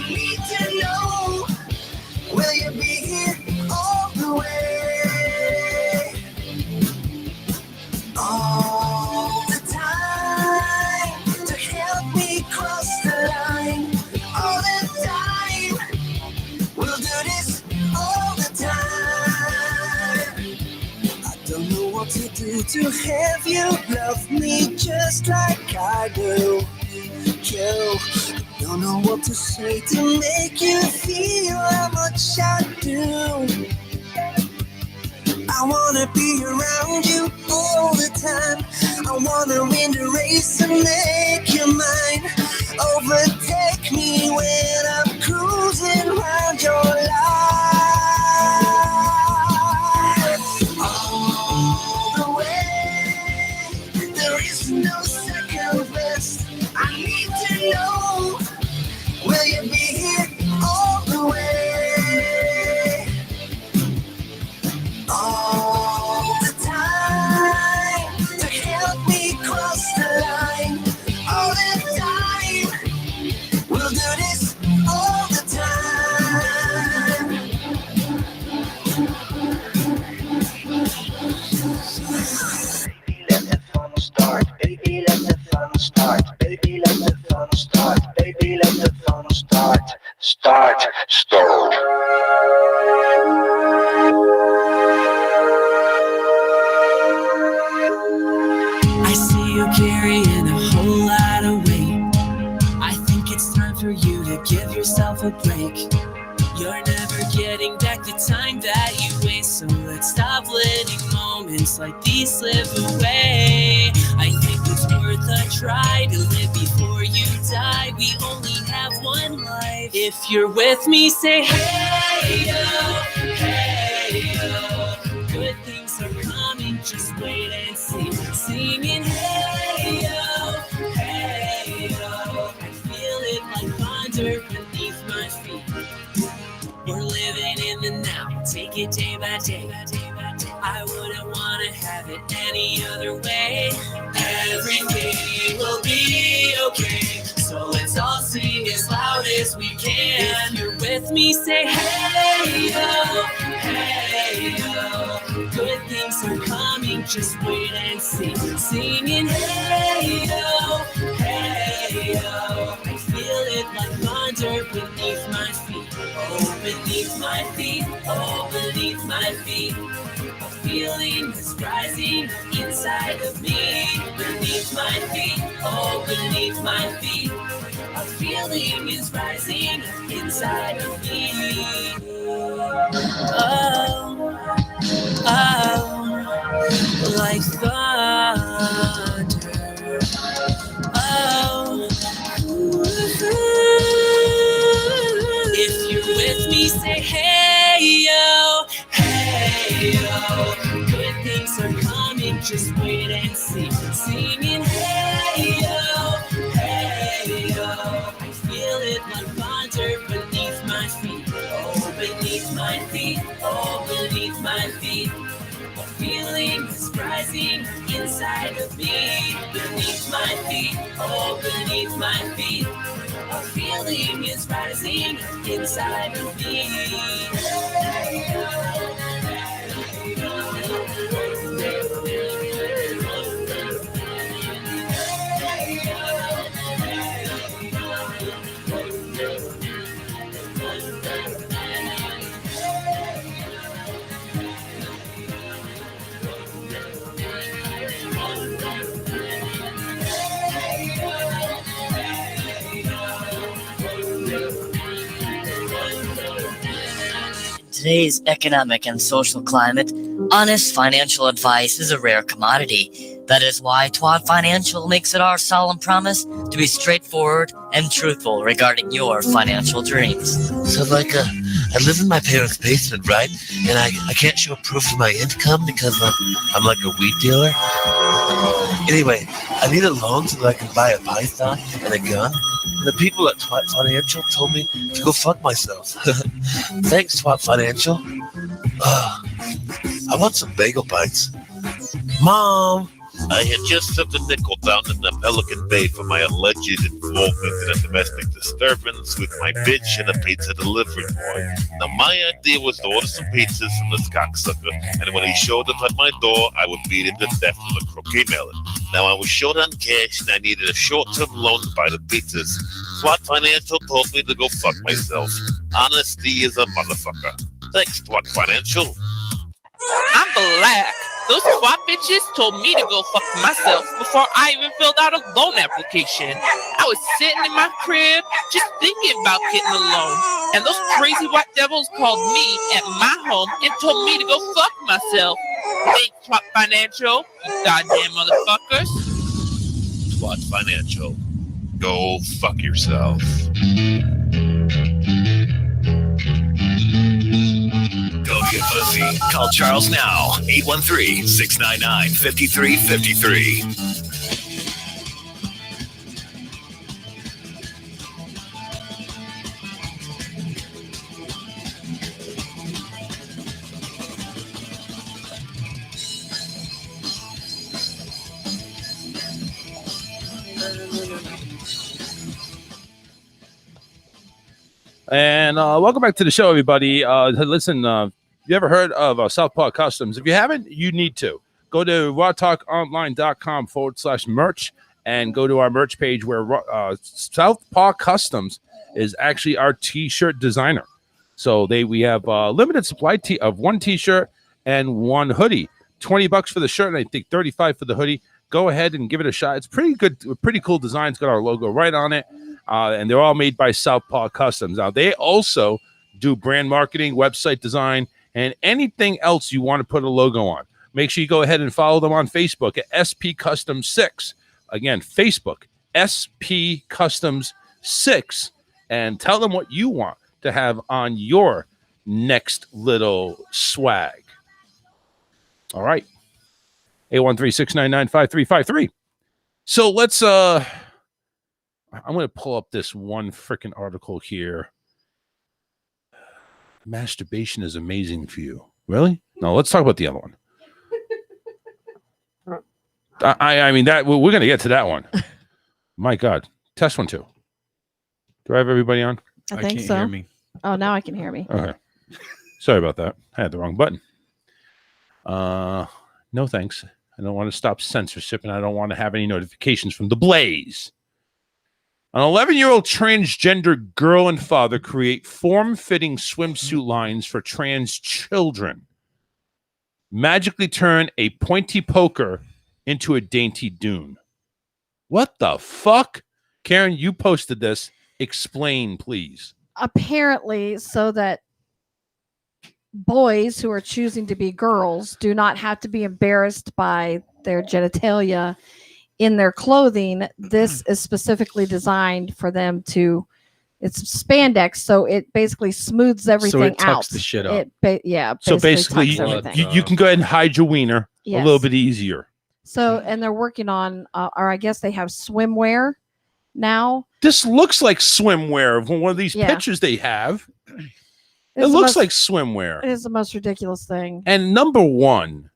to have you love me just like I do. You don't know what to say to make you feel how much I do. I wanna be around you all the time. I wanna win the race and make you mine. Overtake me when I'm cruising around your life. All the way, there is no second best. I need to know, will you be here all the way? All the time to help me cross the line. All the time, we'll do this all the time. Let the fun start, baby, let the fun start, baby, let the fun start, baby, let the fun start, start. I see you carrying a whole lot of weight. I think it's time for you to give yourself a break. You're never getting back the time that you waste, so let's stop letting moments like these slip away. I think it's worth a try to live before you die. We only have one life. If you're with me, say hey yo, hey yo. Good things are coming, just wait and see. Singing hey yo, hey yo. I feel it like thunder beneath my feet. We're living in the now, take it day by day. I wouldn't want to have it any other way. Everything will be okay, so let's all sing as loud as we can. If you're with me, say hey yo, hey yo. Good things are coming, just wait and see. Singing hey yo, hey yo. I feel it like thunder beneath my feet. Oh, beneath my feet, oh, beneath my feet. A feeling is rising inside of me. Beneath my feet, oh, beneath my feet. A feeling is rising inside of me. Oh, oh, like thunder. Oh, if you're with me, say hey yo, hey yo. Good things are coming, just wait and see. Singing hey yo, hey yo. I feel it like thunder beneath my feet. Oh, beneath my feet, oh, beneath my feet. A feeling is rising inside of me. Beneath my feet, oh, beneath my feet. A feeling is rising inside of me. today's economic and social climate, honest financial advice is a rare commodity. That is why Twat Financial makes it our solemn promise to be straightforward and truthful regarding your financial dreams. So I live in my parents' basement, right? And I can't show proof of my income because I'm like a weed dealer. Anyway, I need a loan so that I can buy a python and a gun. And the people at Twat Financial told me to go fuck myself. Thanks, Twat Financial. I want some bagel bites. Mom! I had just slipped a nickel down in the Pelican Bay for my alleged involvement in a domestic disturbance with my bitch and a pizza delivery boy. Now, my idea was to order some pizzas from this cocksucker, and when he showed up at my door, I would beat him to death with a croquet mallet. Now, I was short on cash, and I needed a short-term loan to buy the pizzas. Twat Financial told me to go fuck myself. Honesty is a motherfucker. Thanks, Twat Financial. I'm black. Those twat bitches told me to go fuck myself before I even filled out a loan application. I was sitting in my crib just thinking about getting a loan, and those crazy white devils called me at my home and told me to go fuck myself. Thanks, Twat Financial, you goddamn motherfuckers. Twat Financial. Go fuck yourself. Don't get pussy. Call Charles now. 813-699-5353. And welcome back to the show, everybody. Listen, you ever heard of Southpaw Customs? If you haven't, you need to. Go to rawtalkonline.com/merch and go to our merch page where Southpaw Customs is actually our T-shirt designer. So we have limited supply of one T-shirt and one hoodie. $20 for the shirt and I think $35 for the hoodie. Go ahead and give it a shot. It's pretty good, pretty cool design. It's got our logo right on it. And they're all made by Southpaw Customs. Now, they also do brand marketing, website design, and anything else you want to put a logo on. Make sure you go ahead and follow them on Facebook at SP Customs 6. Again, Facebook, SP Customs 6. And tell them what you want to have on your next little swag. All right. 813-699-5353. So let's I'm going to pull up this one freaking article here. Masturbation is amazing for you. Really? No, let's talk about the other one. I mean, that we're going to get to that one. My God. Test 1, 2. Do I have everybody on? I think so. Hear me. Oh, now I can hear me. Okay. Sorry about that. I had the wrong button. No thanks. I don't want to stop censorship, and I don't want to have any notifications from the Blaze. An 11-year-old transgender girl and father create form-fitting swimsuit lines for trans children. Magically turn a pointy poker into a dainty dune. What the fuck? Karen, you posted this. Explain, please. Apparently, so that boys who are choosing to be girls do not have to be embarrassed by their genitalia in their clothing. This is specifically designed for them to, it's spandex, so it basically smooths everything out. So it tucks the shit up. So basically, you can go ahead and hide your wiener a little bit easier. So, and they're working on, or I guess they have swimwear now. This looks like swimwear of one of these pictures they have. It looks like swimwear. It is the most ridiculous thing. And number one,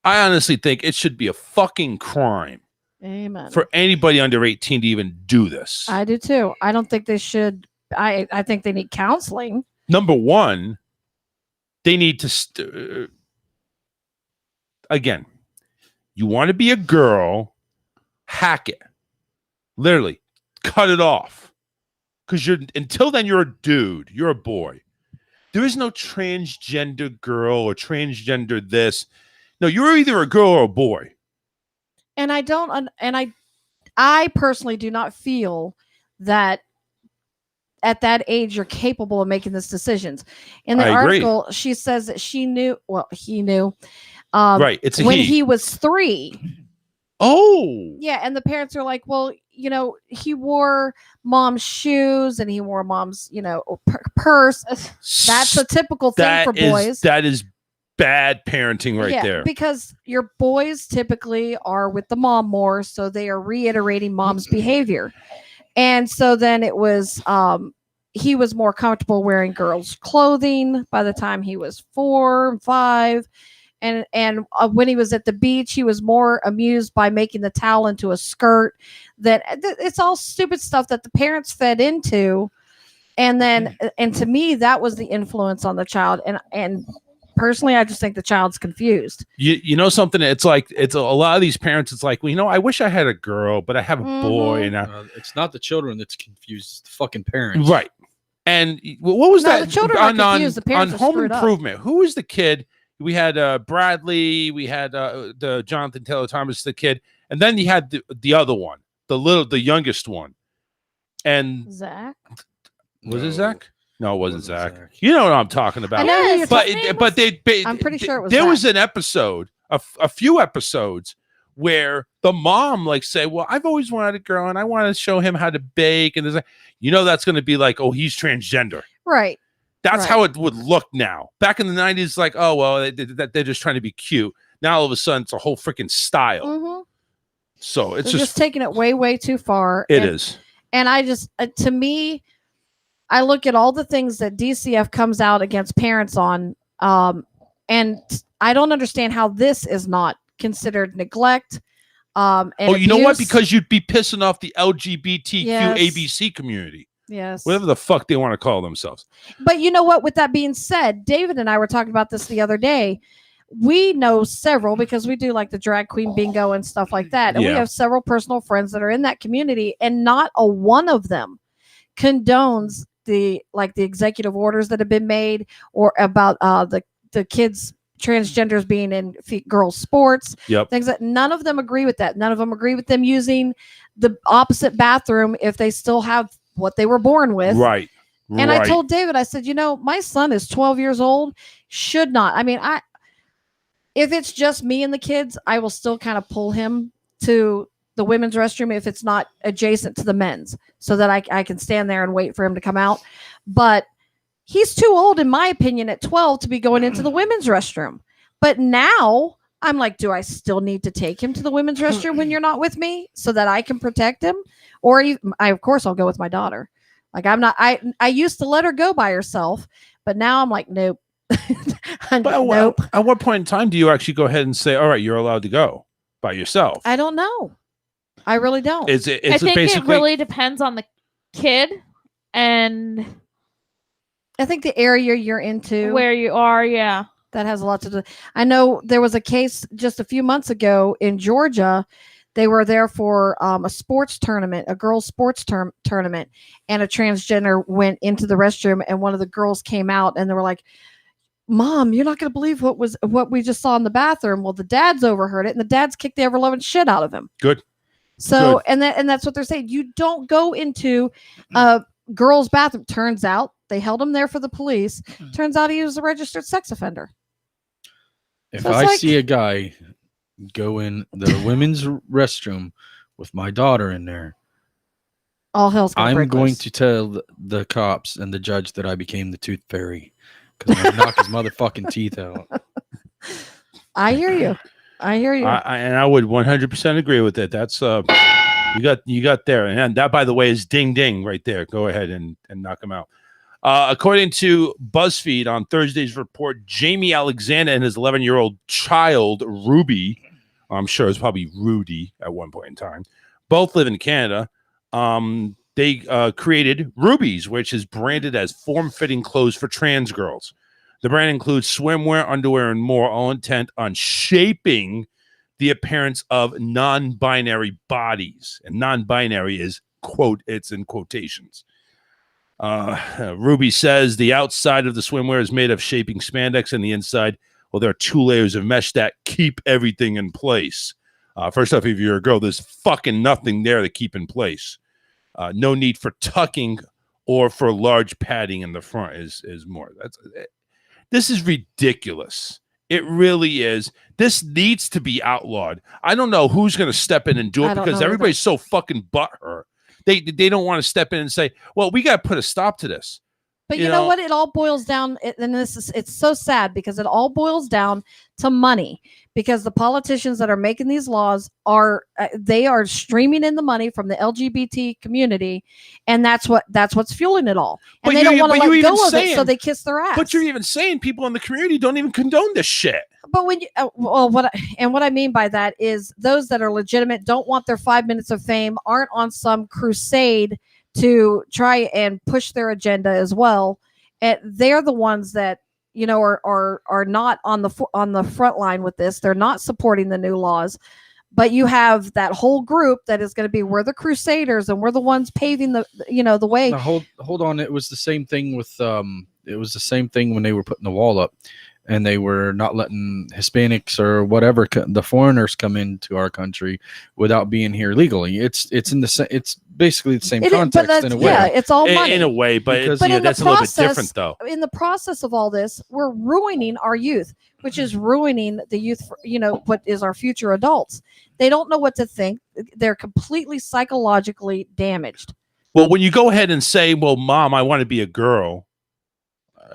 I honestly think it should be a fucking crime. Amen. For anybody under 18 to even do this. I do too. I don't think they should. I think they need counseling. Number one, they need to again, you want to be a girl, hack it. Literally, cut it off. Because until then you're a dude, you're a boy. There is no transgender girl or transgender this. No, you're either a girl or a boy. And I personally do not feel that at that age you're capable of making these decisions. In the article, she says that he knew. Right, it's when he was 3. Oh, yeah, and the parents are like, well, he wore mom's shoes and he wore mom's, purse. That's a typical thing for boys. That is bad parenting right there. Because your boys typically are with the mom more, so they are reiterating mom's behavior. And so then it was he was more comfortable wearing girls' clothing by the time he was 4, 5. And when he was at the beach, he was more amused by making the towel into a skirt. It's all stupid stuff that the parents fed into. And then, and to me, that was the influence on the child. And personally, I just think the child's confused. You know something? It's a lot of these parents. It's like, well, I wish I had a girl, but I have a boy. And it's not the children that's confused; it's the fucking parents, right? And what was that? The children are confused. The parents on Home Improvement? Who was the kid? We had Bradley. We had the Jonathan Taylor Thomas, the kid, and then you had the other one, the youngest one, and Zach. Was it Zach? No, it wasn't Zach. You know what I'm talking about. I know who you're but I'm pretty sure it was there Zach. was an episode, a few episodes where the mom like say, well, I've always wanted a girl and I want to show him how to bake. And there's like, that's going to be like, oh, he's transgender. Right. That's how it would look now. Back in the 90s, like, oh, well, they're just trying to be cute. Now all of a sudden it's a whole freaking style. Mm-hmm. So it's just taking it way, way too far. It is. And I just, to me, I look at all the things that DCF comes out against parents on, and I don't understand how this is not considered neglect. And you know what? abuse. Because you'd be pissing off the LGBTQ Yes. ABC community. Yes. Whatever the fuck they want to call themselves. But you know what? With that being said, David and I were talking about this the other day. We know several because we do like the drag queen bingo and stuff like that. And we Yeah. have several personal friends that are in that community, and not a one of them condones the executive orders that have been made or about the kids transgenders being in girls sports. Yep. Things that none of them agree with that. None of them agree with them using the opposite bathroom if they still have what they were born with. Right. And I told David, I said, my son is 12 years old, should not. I mean, if it's just me and the kids, I will still kind of pull him to the women's restroom if it's not adjacent to the men's, so that I can stand there and wait for him to come out. But he's too old, in my opinion, at 12 to be going into the women's restroom. But now I'm like, do I still need to take him to the women's restroom when you're not with me so that I can protect him? Or of course, I'll go with my daughter. Like I used to let her go by herself, but now I'm like, nope. Nope. At what point in time do you actually go ahead and say, all right, you're allowed to go by yourself? I don't know. I really don't. I think it really depends on the kid and I think the area you're into, where you are, yeah. That has a lot to do. I know there was a case just a few months ago in Georgia. They were there for a sports tournament, a girls' sports tournament, and a transgender went into the restroom, and one of the girls came out, and they were like, "Mom, you're not going to believe what we just saw in the bathroom." Well, the dads overheard it, and the dads kicked the ever-loving shit out of him. Good. So, and that's what they're saying. You don't go into a girls' bathroom. Turns out they held him there for the police. Turns out he was a registered sex offender. If So it's I like- see a guy go in the women's restroom with my daughter in there, all hell's gonna I'm break going loose. to tell the cops and the judge that I became the tooth fairy because I'm going to knock his motherfucking teeth out. I hear you. I hear you. And I would 100% agree with it. That's you got there, and that, by the way, is ding ding right there. Go ahead and knock him out. According to BuzzFeed on Thursday's report, Jamie Alexander and his 11-year-old child Ruby, I'm sure it's probably Rudy at one point in time, both live in Canada. They created Rubies, which is branded as form-fitting clothes for trans girls. The brand includes swimwear, underwear, and more, all intent on shaping the appearance of non-binary bodies. And non-binary is, quote, it's in quotations. Ruby says the outside of the swimwear is made of shaping spandex, and the inside, well, there are 2 layers of mesh that keep everything in place. First off, if you're a girl, there's fucking nothing there to keep in place. No need for tucking or for large padding in the front is more. This is ridiculous. It really is. This needs to be outlawed. I don't know who's going to step in and do I it don't because know everybody's so fucking butthurt. They don't want to step in and say, well, we got to put a stop to this. But you know what? It all boils down, and it's so sad because it all boils down to money. Because the politicians that are making these laws are streaming in the money from the LGBT community, and that's what's fueling it all. And they don't want to let go of it, so they kiss their ass. But you're even saying people in the community don't even condone this shit. But when you what I mean by that is those that are legitimate, don't want their 5 minutes of fame, aren't on some crusade to try and push their agenda as well. And they're the ones that are not on the front line with this. They're not supporting the new laws. But you have that whole group that is going to be, we're the crusaders and we're the ones paving the way. Now, hold on. It was the same thing with when they were putting the wall up. and they were not letting Hispanics or whatever the foreigners come into our country without being here legally. It's basically the same context in a way. Yeah, it's all money in a way, but Because- But in that's the a little bit process, different though. in the process of all this, we're ruining our youth, which is ruining the youth. What is our future adults? They don't know what to think. They're completely psychologically damaged. Well, when you go ahead and say, "Well, Mom, I want to be a girl,"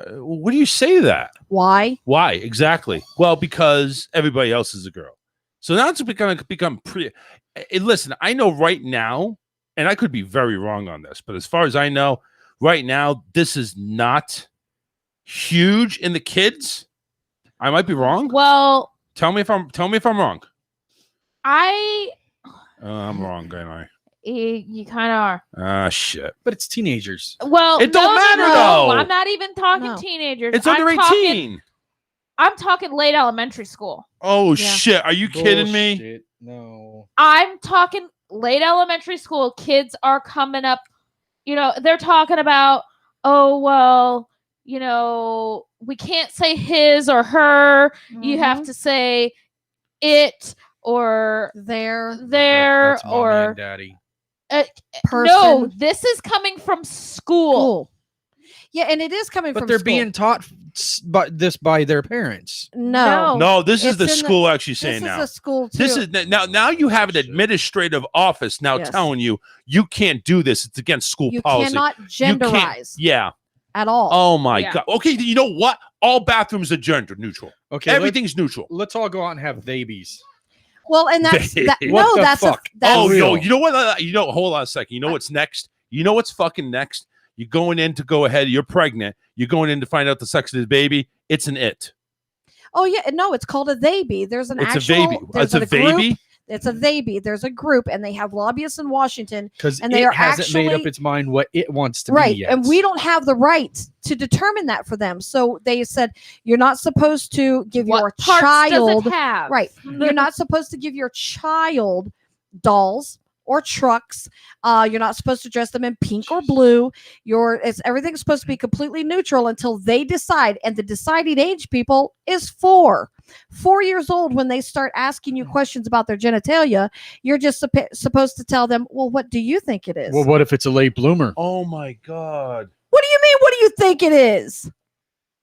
what do you say to that? Why? Why exactly? Well, because everybody else is a girl. So now it's going to become pretty. Listen, I know right now, and I could be very wrong on this, but as far as I know, right now, this is not huge in the kids. I might be wrong. Well, tell me if I'm wrong. I'm wrong, ain't I? You kind of are. Ah, shit. But it's teenagers. Well, it don't matter though. I'm not even talking teenagers. It's under 18. I'm talking late elementary school. Oh shit! Are you kidding me? Bullshit. No. I'm talking late elementary school. Kids are coming up. They're talking about, oh well, we can't say his or her. You have to say it or their That's mommy or and daddy. Person. No, this is coming from school. Yeah, and it is coming But from they're school. being taught by their parents. No. This is It's the in the- school actually saying this is now. a school, This too. is now you have an administrative office now Yes. telling you can't do this. It's against school You policy. cannot You can't- genderize Yeah. at all. Oh my Yeah. god. Okay, you know what? All bathrooms are gender neutral. Okay, everything's neutral. Let's all go out and have babies. Well, and that's What no, the that's fuck? that's Oh real. no, you know what? Hold on a second. You know what's next? You know what's fucking next? You're going in to go ahead. You're pregnant. You're going in to find out the sex of the baby. It's an it. Oh yeah, no, it's called a they be. There's an It's a actual. baby. There's It's a group. baby? It's a they be. There's a group, and they have lobbyists in Washington, Because and they it are hasn't actually made up its mind what it wants to right, be yet. and we don't have the right to determine that for them. So they said you're not supposed to give your What parts does it child have? right. You're not supposed to give your child dolls or trucks. You're not supposed to dress them in pink or blue. Everything's supposed to be completely neutral until they decide. And the deciding age, people, is 4. 4 years old. When they start asking you questions about their genitalia, you're just supposed to tell them, well, what do you think it is? Well, what if it's a late bloomer? Oh my god. What do you mean? What do you think it is?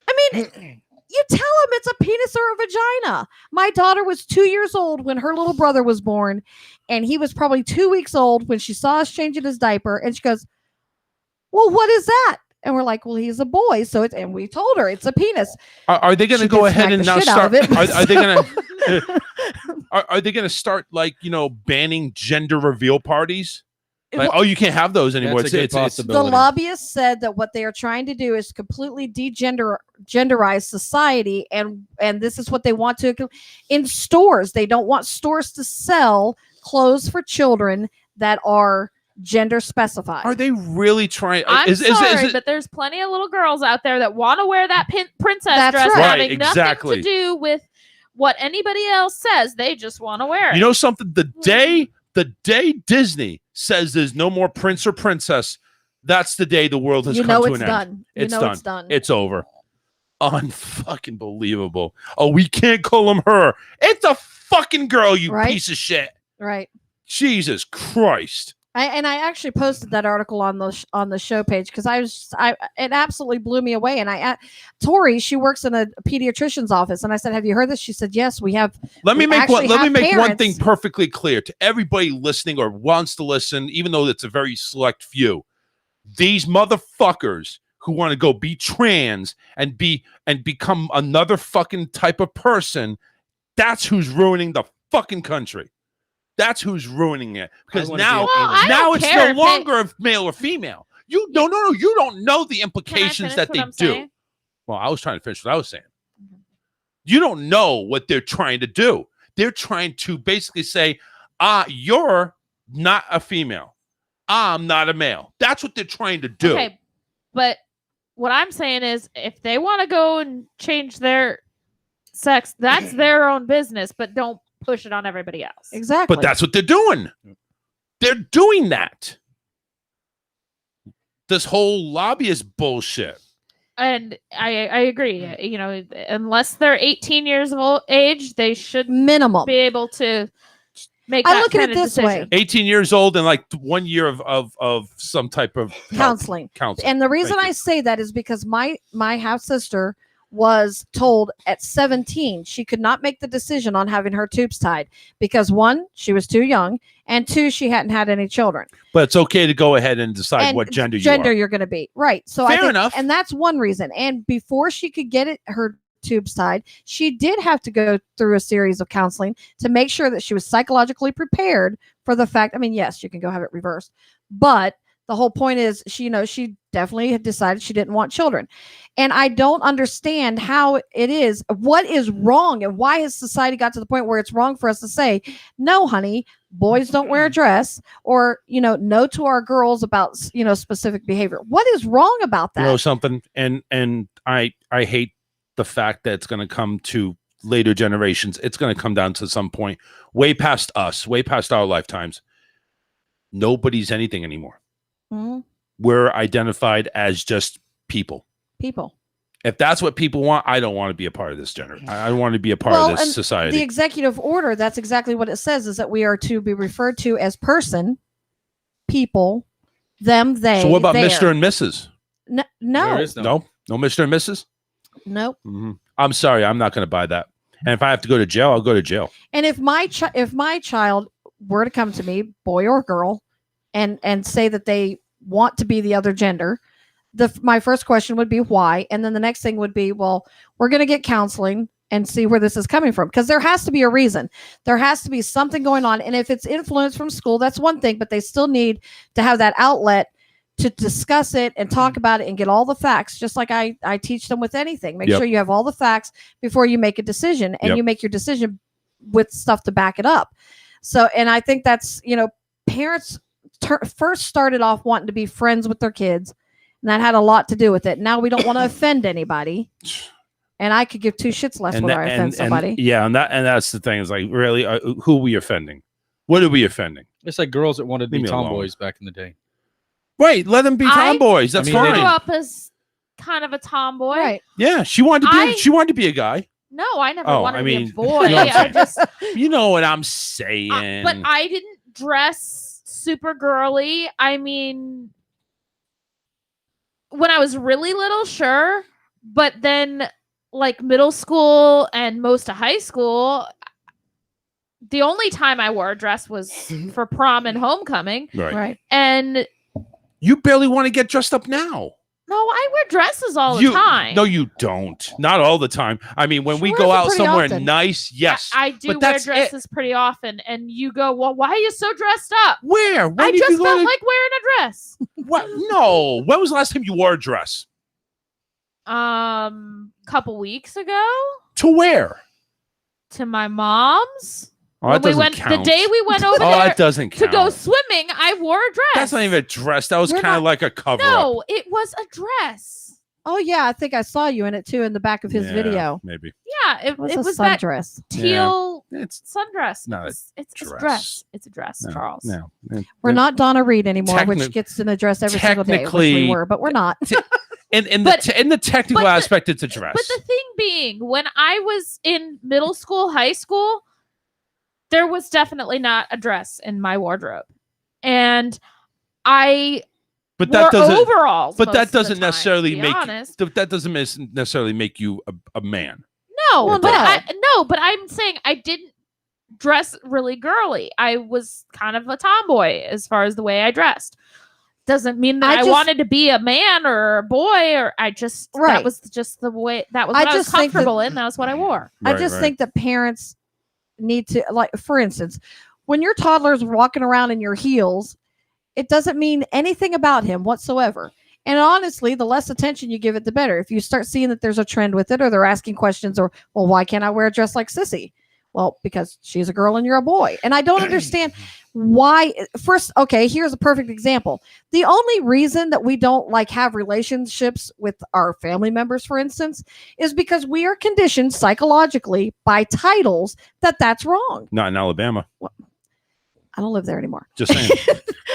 I mean, you tell them it's a penis or a vagina. My daughter was 2 years old when her little brother was born, and he was probably 2 weeks old when she saw us changing his diaper, and she goes, well, what is that? And we're like, well, he's a boy. And we told her it's a penis. Are they going to She go did ahead smack and the now shit out start? of it. Are they going to? Are they going to start banning gender reveal parties? Like, Well- you can't have those anymore. That's a good The possibility. lobbyists said that what they are trying to do is completely genderize society, and this is what they want to in stores. They don't want stores to sell clothes for children that are gender specified. Are they really trying? I'm sorry, but there's plenty of little girls out there that want to wear that princess That's dress, right. having Right, nothing exactly. to do with what anybody else says. They just want to wear it. You know something? The day Disney says there's no more prince or princess, that's the day the world has You come know to it's an done. end. You know it's done. It's over. Unfucking believable. Oh, we can't call him her. It's a fucking girl, you Right? piece of shit. Right. Jesus Christ. I actually posted that article on the show page because it absolutely blew me away. And Tori, she works in a pediatrician's office, and I said, "Have you heard this?" She said, "Yes, we have." Let me we make one. actually Let me have make one parents." thing perfectly clear to everybody listening or wants to listen, even though it's a very select few. These motherfuckers who want to go be trans and become another fucking type of person. That's who's ruining the fucking country. That's who's ruining it because now it's no longer a male or female. You no. You don't know the implications that they do. saying? Well, I was trying to finish what I was saying. You don't know what they're trying to do. They're trying to basically say, you're not a female. I'm not a male. That's what they're trying to do. Okay, but what I'm saying is, if they want to go and change their sex, that's their own business. But don't push it on everybody else. Exactly. But that's what they're doing. They're doing that. This whole lobbyist bullshit. And I agree. You know, unless they're 18 years of age, they should minimum be able to make. I that look at kind it of this decision. way. 18 years old and like 1 year of some type of counseling. Counseling. And the reason I say that is because my half sister was told at 17 she could not make the decision on having her tubes tied because 1, she was too young, and 2, she hadn't had any children. But it's okay to go ahead and decide And what gender you are. you're going to be. Right. So Fair I think, enough. and that's one reason. And before she could get her tubes tied, she did have to go through a series of counseling to make sure that she was psychologically prepared for the fact. I mean, yes, you can go have it reversed, but the whole point is she definitely had decided she didn't want children. And I don't understand how it is, what is wrong, and why has society got to the point where it's wrong for us to say, no, honey, boys don't wear a dress, or, no to our girls about, specific behavior. What is wrong about that? You know something? And I hate the fact that it's going to come to later generations. It's going to come down to some point way past us, way past our lifetimes. Nobody's anything anymore. Mm-hmm. We're identified as just people. If that's what people want, I don't want to be a part of this generation. I don't want to be a part of this society. The executive order, that's exactly what it says, is that we are to be referred to as person, people, them, they. So what about their. Mr. and Mrs.? No. No Mr. and Mrs.? Nope. Mm-hmm. I'm sorry, I'm not going to buy that. And if I have to go to jail, I'll go to jail. And if my child were to come to me, boy or girl, and say that they want to be the other gender, my first question would be why, and then the next thing would be, well, we're going to get counseling and see where this is coming from, because there has to be a reason. There has to be something going on, and if it's influence from school, that's one thing, but they still need to have that outlet to discuss it and talk about it and get all the facts, just like I teach them with anything. Make sure you have all the facts before you make a decision, and you make your decision with stuff to back it up. So, and I think that's, parents first started off wanting to be friends with their kids, and that had a lot to do with it. Now we don't want to offend anybody, and I could give 2 shits less whether I offend somebody. And that's the thing, is like, really, who are we offending? What are we offending? It's like girls that wanted to be tomboys back in the day. Right, let them be tomboys. That's fine. I grew up as kind of a tomboy. Right. Yeah, she wanted to be a guy. No, I never Oh, wanted I to be mean, a boy. you know what I'm I just, You know what I'm saying. but I didn't dress super girly. I mean, when I was really little, sure, but then like middle school and most of high school, the only time I wore a dress was for prom and homecoming. Right. And you barely want to get dressed up now. no, I wear dresses all the time. No, you don't. Not all the time. I mean, when we go out somewhere nice, yes. I do but wear that's dresses pretty often, and you go, well, why are you so dressed up? Where? When I did just you go felt to- like wearing a dress. What? No. When was the last time you wore a dress? Couple weeks ago. To where? To my mom's. Oh, that doesn't the count. day we went over Oh, there that doesn't to go count. swimming, I wore a dress. That's not even a dress. That was We're kind of not- like a cover up. No, it was a dress. Oh yeah, I think I saw you in it too in the back of his Yeah, video. Maybe. Yeah, it was was, a that sundress. teal It's sundress. not a It's a dress. dress. It's a dress, No, Charles. No. We're not Donna Reed anymore, Techni- which gets in a dress every single day, which technically- we were, but we're not. In the technical aspect, it's a dress. But the thing being, when I was in middle school, high school, there was definitely not a dress in my wardrobe. And I But wore that doesn't overalls. But most that of the doesn't time, necessarily to be make honest. that doesn't necessarily make you a man. No, Well, but I'm saying I didn't dress really girly. I was kind of a tomboy as far as the way I dressed. Doesn't mean that I wanted to be a man or a boy, or that was just the way, that was what I was comfortable in. That was what I wore. I just think that parents need to, like, for instance, when your toddler's walking around in your heels, it doesn't mean anything about him whatsoever. And honestly, the less attention you give it, the better. If you start seeing that there's a trend with it, or they're asking questions, or, well, why can't I wear a dress like Sissy? Well, because she's a girl and you're a boy. And I don't understand why. First, okay, here's a perfect example. The only reason that we don't have relationships with our family members, for instance, is because we are conditioned psychologically by titles that's wrong. Not in Alabama. I don't live there anymore. Just saying.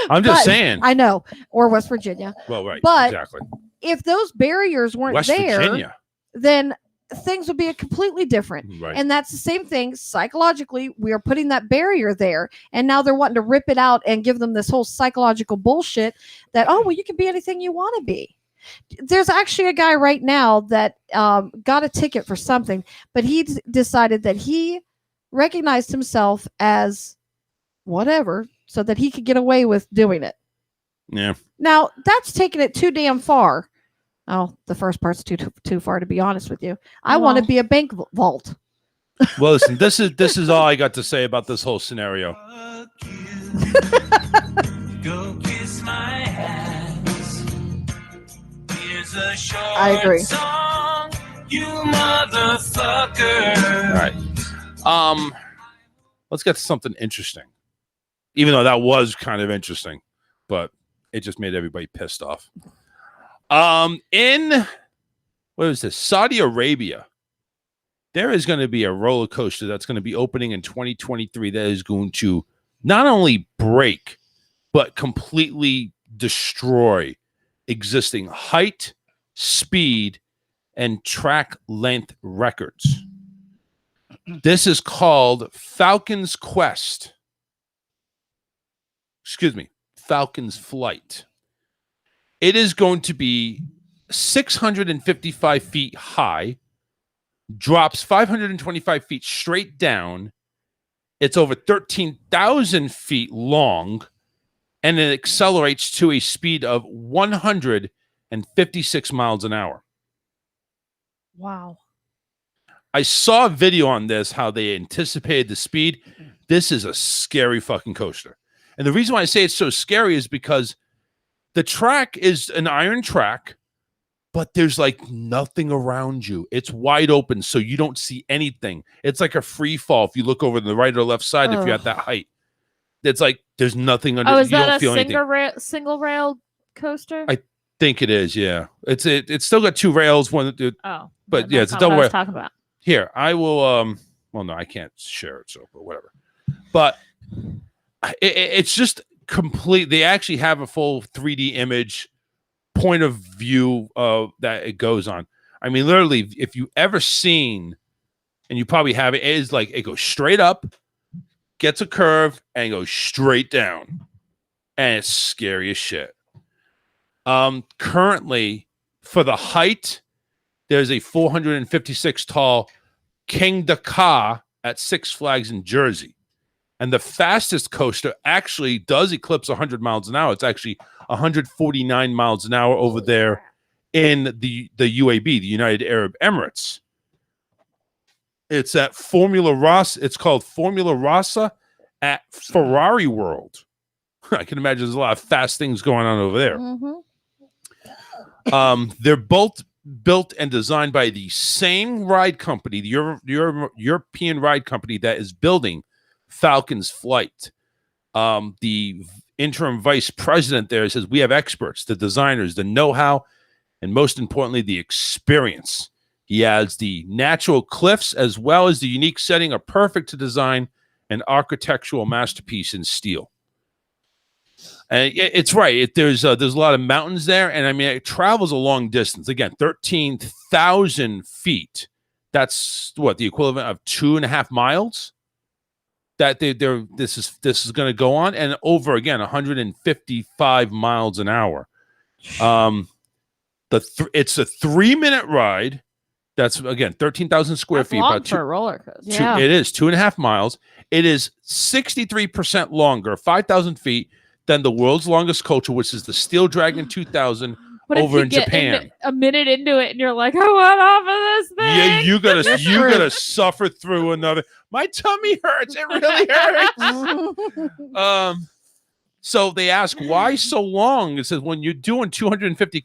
I'm just But saying. I know. Or West Virginia. Well, right. But exactly. if those barriers weren't West there, Virginia. then things would be completely different. Right. And that's the same thing psychologically. We are putting that barrier there, and now they're wanting to rip it out and give them this whole psychological bullshit that, oh, well, you can be anything you want to be. There's actually a guy right now that got a ticket for something, but he decided that he recognized himself as whatever so that he could get away with doing it. Yeah. Now, that's taking it too damn far. Oh, the first part's too far, to be honest with you. I want to be a bank vault. Well, listen, this is all I got to say about this whole scenario. Go kiss my ass. Here's a short I agree. song, you motherfucker. All right. Let's get to something interesting. Even though that was kind of interesting, but it just made everybody pissed off. In what is this? Saudi Arabia, there is going to be a roller coaster that's going to be opening in 2023 that is going to not only break but completely destroy existing height, speed, and track length records. This is called Falcon's Quest. Excuse me, Falcon's Flight. It is going to be 655 feet high, drops 525 feet straight down. It's over 13,000 feet long, and it accelerates to a speed of 156 miles an hour. Wow. I saw a video on this, how they anticipated the speed. This is a scary fucking coaster. And the reason why I say it's so scary is because the track is an iron track, but there's like nothing around you. It's wide open, so you don't see anything. It's like a free fall if you look over to the right or left side. If you're at that height, it's like there's nothing under. Oh, is you don't that feel a anything. single rail coaster? I think it is. Yeah, it's still got two rails. One, but yeah, it's a double rail. rail. Talking about Here, I will. Well, no, I can't share it, so but whatever. But it's just complete. They actually have a full 3D image point of view that it goes on. I mean, literally, if you ever seen, and you probably have it, is like it goes straight up, gets a curve, and goes straight down, and it's scary as shit. Currently, for the height, there's a 456 tall King Dakar at Six Flags in Jersey. And the fastest coaster actually does eclipse 100 miles an hour. It's actually 149 miles an hour over there in the UAB, the United Arab Emirates. It's at Formula Rossa. It's called Formula Rossa at Ferrari World. I can imagine there's a lot of fast things going on over there. Mm-hmm. They're both built and designed by the same ride company, the European ride company that is building Falcon's Flight. The interim vice president there says, we have experts, the designers, the know-how, and most importantly, the experience. He adds the natural cliffs as well as the unique setting are perfect to design an architectural masterpiece in steel. And it's right. There's a lot of mountains there, and I mean it travels a long distance. Again, 13,000 feet. That's what the equivalent of 2.5 miles. That this is going to go on, and over again 155 miles an hour. It's a 3-minute ride. That's again 13,000 square feet. long about for a roller coaster. Yeah. It is 2.5 miles. It is 63% longer, 5,000 feet, than the world's longest coaster, which is the Steel Dragon 2000 But over if you in get Japan. a minute into it and you're like, I want off of this thing. Yeah, you gotta suffer through another. My tummy hurts. It really hurts. So they ask, why so long? It says when you're doing 250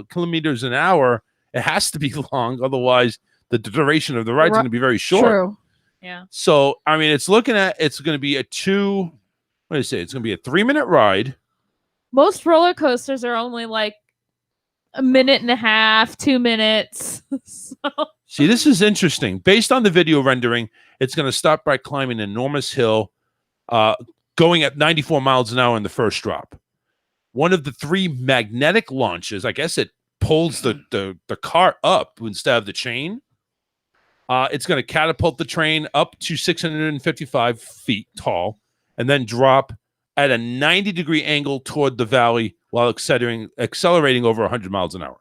kilometers an hour, it has to be long. Otherwise, the duration of the ride is going to be very short. True. Yeah. So I mean, it's going to be a 3-minute ride. Most roller coasters are only like a minute and a half, 2 minutes. See, this is interesting. Based on the video rendering, it's going to start by climbing an enormous hill, going at 94 miles an hour in the first drop. One of the 3 magnetic launches, I guess it pulls the car up instead of the chain, it's going to catapult the train up to 655 feet tall and then drop at a 90-degree angle toward the valley while accelerating over 100 miles an hour.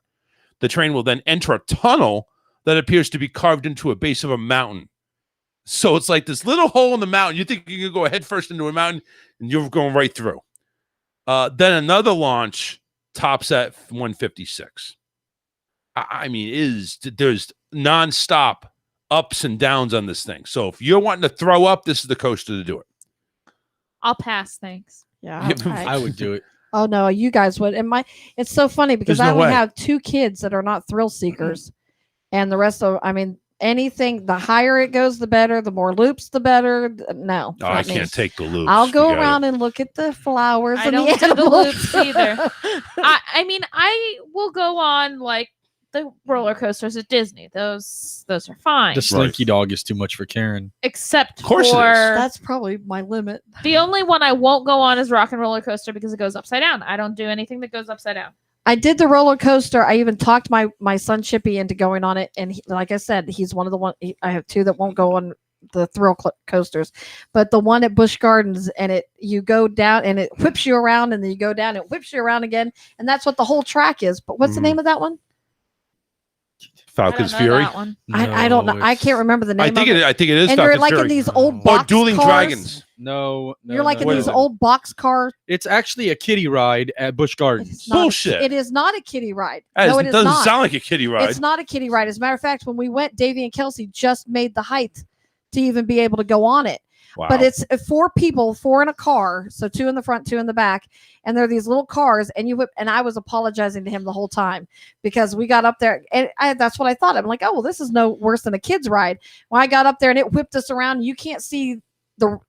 The train will then enter a tunnel that appears to be carved into a base of a mountain. So it's like this little hole in the mountain. You think you can go head first into a mountain, and you're going right through. Then another launch tops at 156. I mean, there's nonstop ups and downs on this thing. So if you're wanting to throw up, this is the coaster to do it. I'll pass, thanks. Yeah, I would do it. Oh no, you guys would. And it's so funny because There's I no only way. have 2 kids that are not thrill seekers, and the rest of, I mean, anything, the higher it goes, the better. The more loops, the better. No, Oh, I can't take the loops. I'll go Forget it. around and look at the flowers I and don't the do the animals. loops either. I mean, I will go on like the roller coasters at Disney. Those are fine. The Slinky Dog is too much for Karen. Except course it is. for That's probably my limit. the only one I won't go on is Rock and Roller Coaster because it goes upside down. I don't do anything that goes upside down. I did the roller coaster. I even talked my son Chippy into going on it, and like I said, he's one of the one. I have 2 that won't go on the thrill coasters, but the one at Busch Gardens, and you go down and it whips you around, and then you go down, it whips you around again, and that's what the whole track is. But what's the name of that one? Falcon's I don't know Fury. that one. I don't know. I can't remember the name. I think of I think it is. And Falcon's you're like Fury. in these old box or Dueling cars. Dragons. No, You're like in What these is it? old box car. It's actually a kiddie ride at Busch Gardens. It's not Bullshit. It is not a kiddie ride. That No, it is doesn't not. sound like a kiddie ride. It's not a kiddie ride. As a matter of fact, when we went, Davey and Kelsey just made the height to even be able to go on it. Wow. But it's 4 people, 4 in a car, so 2 in the front, 2 in the back, and they're these little cars. And and I was apologizing to him the whole time because we got up there, and that's what I thought. I'm like, oh well, this is no worse than a kid's ride. When I got up there and it whipped us around, you can't see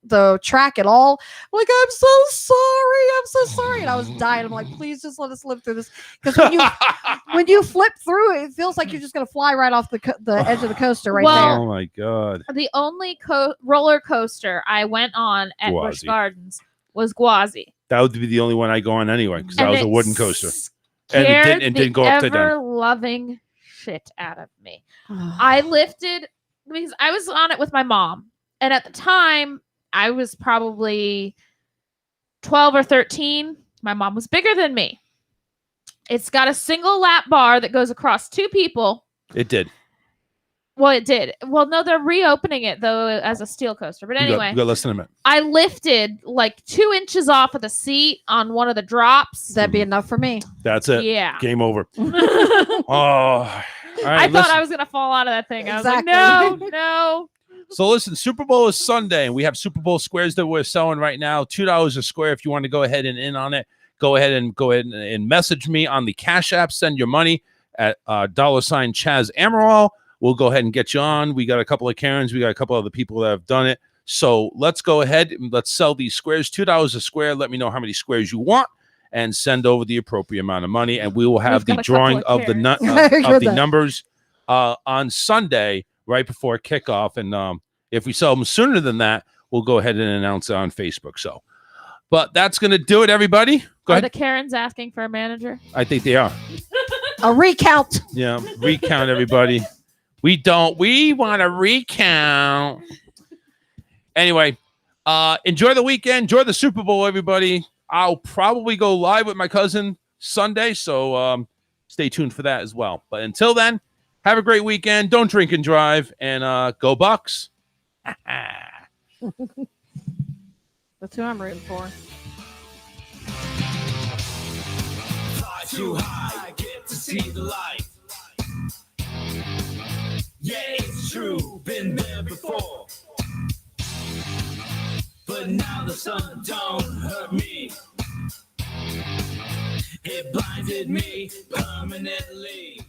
the track at all. I'm like, I'm so sorry, and I was dying. I'm like, please just let us live through this, because when you flip through it, it feels like you're just gonna fly right off the edge of the coaster right there. Oh my god. The only roller coaster I went on at Busch Gwazi. Gardens was Gwazi. That would be the only one I go on anyway because that And was a it wooden coaster, and Scared it didn't go upside down. ever-loving shit out of me. I lifted because I was on it with my mom, and at the time I was probably 12 or 13. My mom was bigger than me. It's got a single lap bar that goes across 2 people. It did. Well, it did. Well, no, they're reopening it though as a steel coaster. But anyway, we got less than a minute. I lifted like 2 inches off of the seat on one of the drops. That'd be enough for me. That's it. Yeah. Game over. Oh, all right. I thought listen. I was gonna fall out of that thing. Exactly. I was like, no. So listen, Super Bowl is Sunday, and we have Super Bowl squares that we're selling right now. $2 a square. If you want to go ahead and in on it, go ahead and message me on the Cash App. Send your money at $ Chaz Amaral. We'll go ahead and get you on. We got a couple of Karens. We got a couple other people that have done it. So let's go ahead and let's sell these squares. $2 a square. Let me know how many squares you want and send over the appropriate amount of money. And we will have the drawing of the numbers on Sunday right before kickoff. And if we sell them sooner than that, we'll go ahead and announce it on Facebook. So, but that's going to do it, everybody. Go Are ahead. the Karens asking for a manager? I think they are. A recount. Yeah, recount, everybody. We want to recount. Anyway, enjoy the weekend. Enjoy the Super Bowl, everybody. I'll probably go live with my cousin Sunday, so stay tuned for that as well. But until then, have a great weekend. Don't drink and drive, and go Bucks. That's who I'm rooting for. Fly too high, get to see the light. Yeah, it's true, been there before. But now the sun don't hurt me. It blinded me permanently.